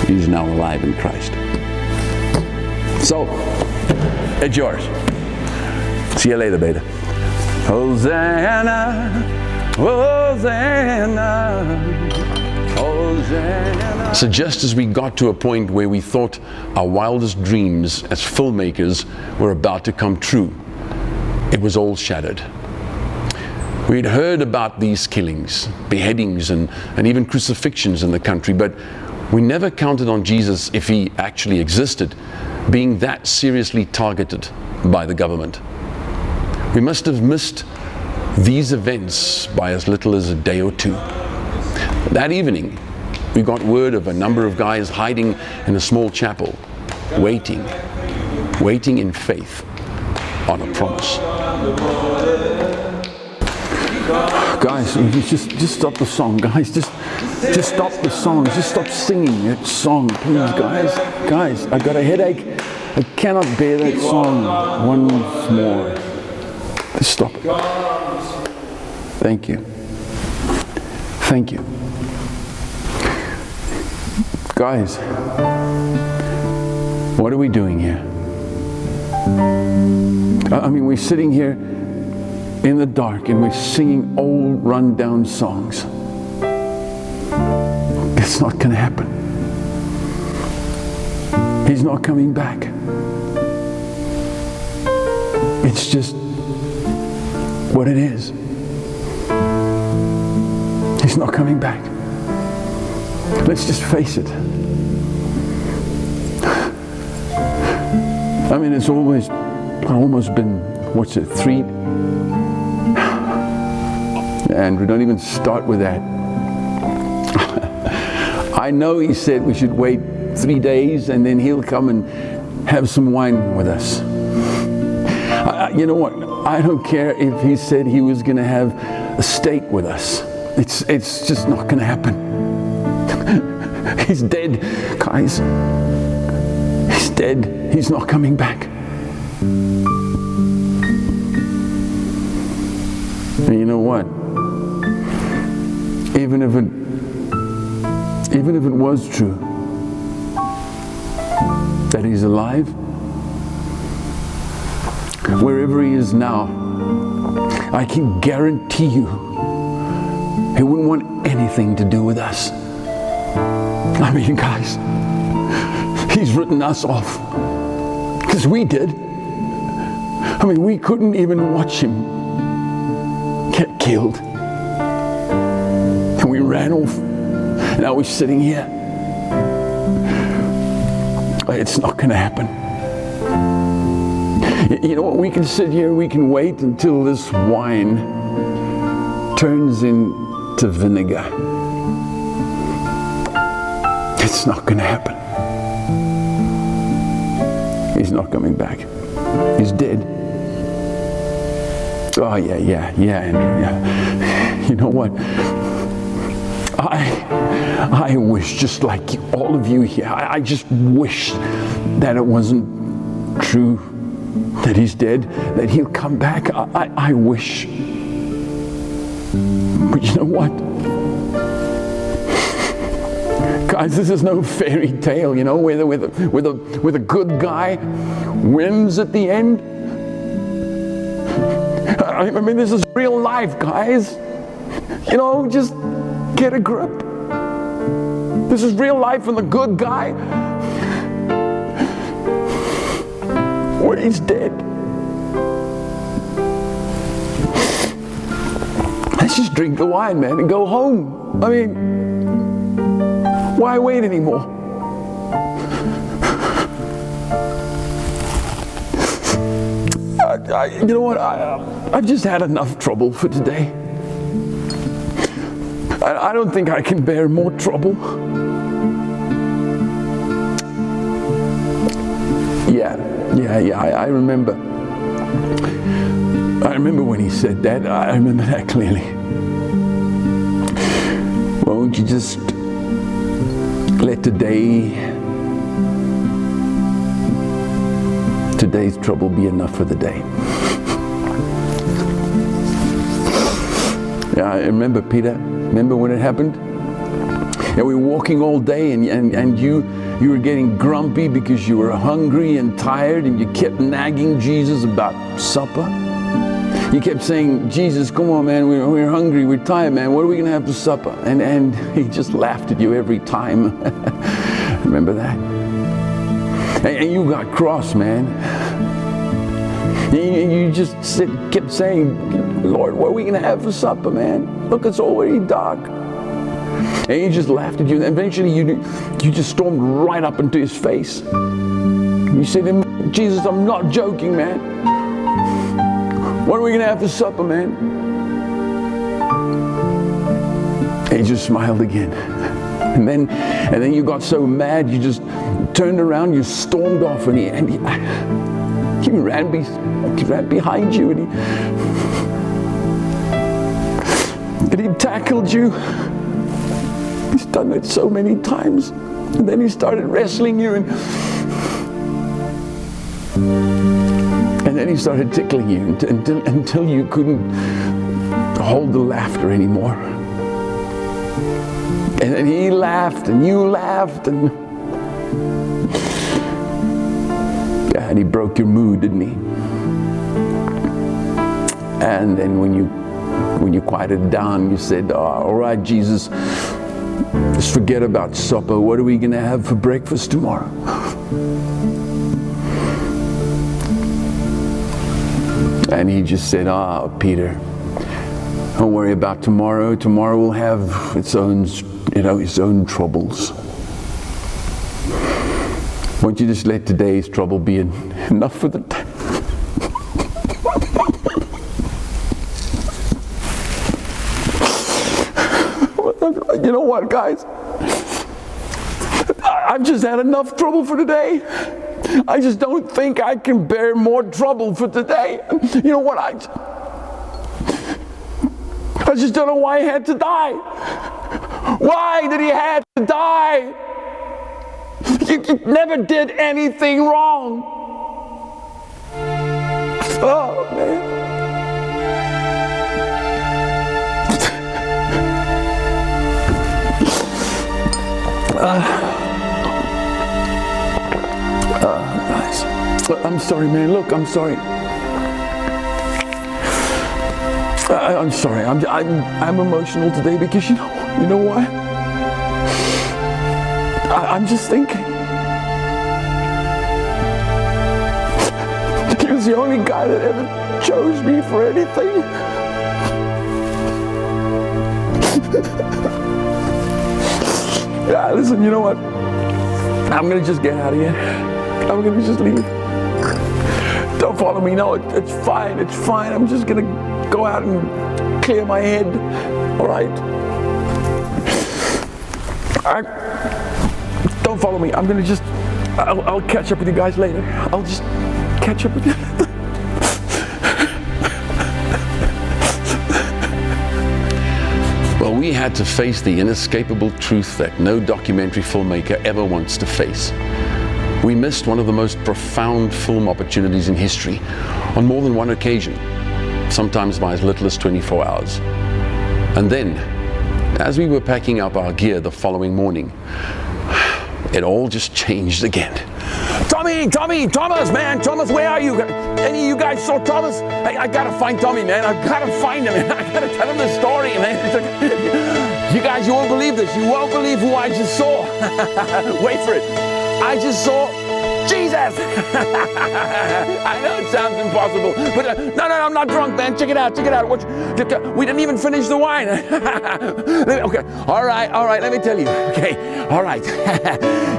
Speaker 4: He's now alive in Christ. So, it's yours. See you later, beta. Hosanna, Hosanna, Hosanna.
Speaker 1: So just as we got to a point where we thought our wildest dreams as filmmakers were about to come true, it was all shattered. We'd heard about these killings, beheadings, and even crucifixions in the country, but we never counted on Jesus, if he actually existed, being that seriously targeted by the government. We must have missed these events by as little as a day or two. That evening, we got word of a number of guys hiding in a small chapel, waiting in faith on a promise.
Speaker 2: Guys, just stop the song, guys. Just stop the song. Just stop singing that song, please, guys. Guys, I've got a headache. I cannot bear that song once more. Just stop it. Thank you. Thank you. Guys, what are we doing here? I mean, we're sitting here in the dark and we're singing old run-down songs. It's not going to happen. He's not coming back. It's just what it is. He's not coming back. Let's just face it. I mean, it's almost been, what's it, 3? Andrew, don't even start with that. I know he said we should wait 3 days and then he'll come and have some wine with us. You know what? I don't care if he said he was going to have a steak with us. It's just not going to happen. He's dead, guys. He's dead. He's not coming back. And you know what? Even if it was true that he's alive, wherever he is now, I can guarantee you he wouldn't want anything to do with us. I mean, guys, he's written us off because we did. I mean, we couldn't even watch him get killed. And we ran off. Now we're sitting here. It's not going to happen. You know what? We can sit here, we can wait until this wine turns into vinegar. It's not going to happen. He's not coming back. He's dead. Oh, yeah, Andrew, yeah. You know what? I wish, just like all of you here, I just wish that it wasn't true that he's dead, that he'll come back. I wish. But you know what? Guys, this is no fairy tale, you know, where the good guy wins at the end. I mean, this is real life, guys. You know, just get a grip. This is real life, and the good guy, well, he's dead. Let's just drink the wine, man, and go home. I mean, why wait anymore? You know what? I've just had enough trouble for today. I don't think I can bear more trouble. Yeah. I remember. I remember when he said that. I remember that clearly. Won't you just let today's trouble be enough for the day? Yeah, I remember, Peter. Remember when it happened? Yeah, we were walking all day, and you were getting grumpy because you were hungry and tired, and you kept nagging Jesus about supper. You kept saying, Jesus, come on, man, we're hungry, we're tired, man, what are we going to have for supper? And he just laughed at you every time. Remember that? And you got cross, man. You just kept saying, Lord, what are we going to have for supper, man? Look, it's already dark. And he just laughed at you. And eventually you just stormed right up into his face. You said to him, Jesus, I'm not joking, man. What are we going to have for supper, man? And he just smiled again. And then you got so mad, you just turned around, you stormed off, and he ran behind you, and
Speaker 4: And he tackled you. He's done it so many times. And then he started wrestling you, and then he started tickling you until you couldn't hold the laughter anymore. And then he laughed and you laughed, and he broke your mood, didn't he? And then when you quieted down, you said, all right, Jesus, just forget about supper. What are we going to have for breakfast tomorrow? And he just said, Peter, don't worry about tomorrow. Tomorrow will have its own troubles. Won't you just let today's trouble be enough for the day? You know what, guys? I've just had enough trouble for today. I just don't think I can bear more trouble for today. You know what? I just don't know why he had to die. Why did he have to die? You never did anything wrong. Oh, man. Guys, I'm sorry, man. Look, I'm sorry. I'm sorry. I'm emotional today because you know why? I'm just thinking. He was the only guy that ever chose me for anything. Yeah, listen, you know what? I'm going to just get out of here. I'm going to just leave. Don't follow me. No, it's fine. It's fine. I'm just going to go out and clear my head. All right? Don't follow me. I'm going to just... I'll catch up with you guys later. I'll just catch up with you.
Speaker 1: Well, we had to face the inescapable truth that no documentary filmmaker ever wants to face. We missed one of the most profound film opportunities in history on more than one occasion, sometimes by as little as 24 hours. And then, as we were packing up our gear the following morning, it all just changed again.
Speaker 3: Thomas, man, Thomas, where are you? Any of you guys saw Thomas? I gotta find Tommy, man. I gotta find him, man. I gotta tell him the story, man. You guys, you won't believe this. You won't believe who I just saw. Wait for it. I just saw Jesus. I know it sounds impossible, but no, I'm not drunk, man. Check it out. We didn't even finish the wine. Okay, all right. Let me tell you. Okay, all right.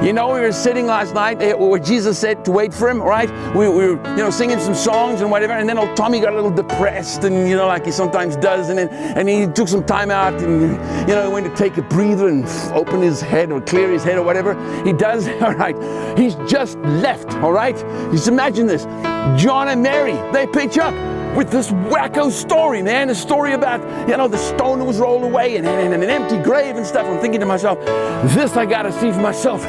Speaker 3: You know, we were sitting last night where Jesus said to wait for him, right? We were, singing some songs and whatever, and then old Tommy got a little depressed, and like he sometimes does, and he took some time out, and he went to take a breather and open his head or clear his head or whatever he does. All right, he's just left. All right, just imagine this: John and Mary, they pitch up with this wacko story, man. A story about, the stone that was rolled away and an empty grave and stuff. I'm thinking to myself, this I gotta see for myself.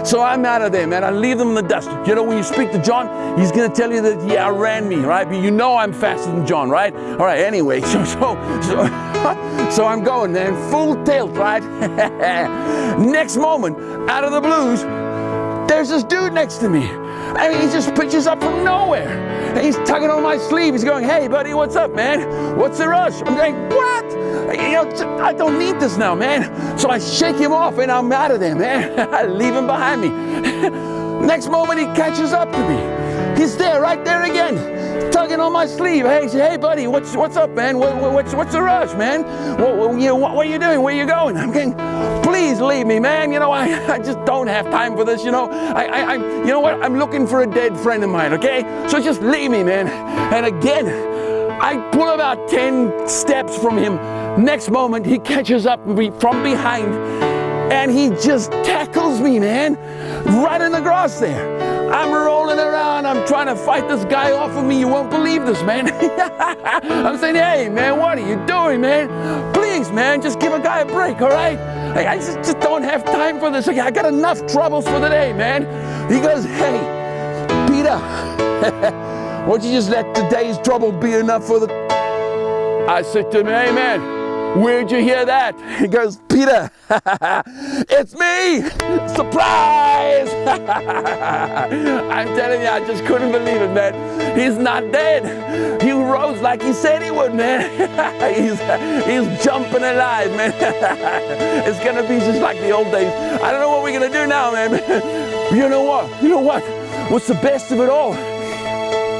Speaker 3: So I'm out of there, man. I leave them in the dust. When you speak to John, he's gonna tell you that he outran me, right? But I'm faster than John, right? All right, anyway, so I'm going, man, full tilt, right? Next moment, out of the blues, there's this dude next to me. I mean, he just pitches up from nowhere. And he's tugging on my sleeve. He's going, hey, buddy, what's up, man? What's the rush? I'm going, what? I don't need this now, man. So I shake him off and I'm out of there, man. I leave him behind me. Next moment, he catches up to me. He's there, right there again, tugging on my sleeve. Hey, buddy, what's up, man? What's the rush, man? What are you doing? Where are you going? I'm going, please leave me, man. I just don't have time for this. You know what? I'm looking for a dead friend of mine, okay? So just leave me, man. And again, I pull about 10 steps from him. Next moment, he catches up from behind and he just tackles me, man, right in the grass there.
Speaker 4: I'm rolling around. I'm trying to fight this guy off of me. You won't believe this, man. I'm saying, hey, man, what are you doing, man? Please, man, just give a guy a break, all right? Like, I just don't have time for this. Like, I got enough troubles for the day, man. He goes, hey, Peter, why don't you just let today's trouble be enough for the... I said to him, hey, man, where'd you hear that? He goes, Peter, it's me! Surprise! I'm telling you, I just couldn't believe it, man. He's not dead. He rose like he said he would, man. he's jumping alive, man. It's gonna be just like the old days. I don't know what we're gonna do now, man. You know what? You know what? What's the best of it all?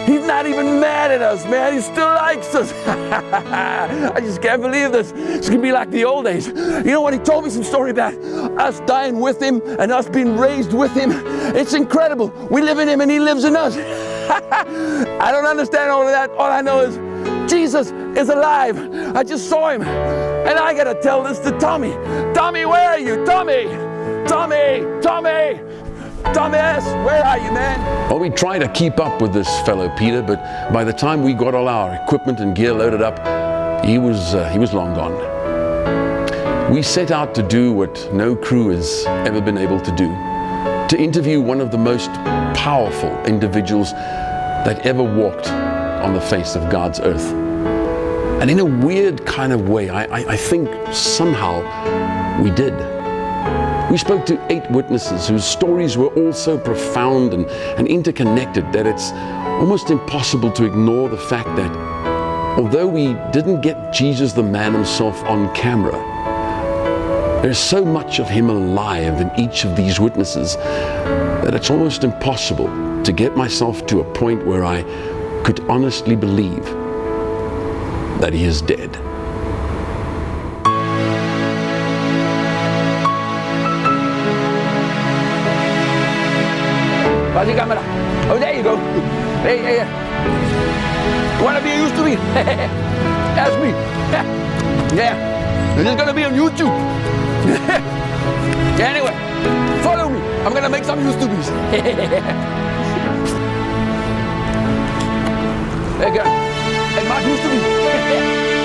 Speaker 4: He's not even mad at us, man. He still likes us. I just can't believe this. It's going to be like the old days. You know what? He told me some story about us dying with him and us being raised with him. It's incredible. We live in him and he lives in us. I don't understand all of that. All I know is Jesus is alive. I just saw him. And I got to tell this to Tommy. Tommy, where are you? Tommy! Tommy! Tommy! Dumbass, where are you, man?
Speaker 1: Well, we tried to keep up with this fellow Peter, but by the time we got all our equipment and gear loaded up, he was long gone. We set out to do what no crew has ever been able to do, to interview one of the most powerful individuals that ever walked on the face of God's earth. And in a weird kind of way, I think somehow we did. We spoke to 8 witnesses whose stories were all so profound and interconnected that it's almost impossible to ignore the fact that although we didn't get Jesus the man himself on camera, there's so much of him alive in each of these witnesses that it's almost impossible to get myself to a point where I could honestly believe that he is dead.
Speaker 4: How's your camera? Oh, there you go. Hey. You want to be used to me? Ask me. Yeah. This is going to be on YouTube. Anyway, follow me. I'm going to make some YouTubers. There you go. And my YouTube.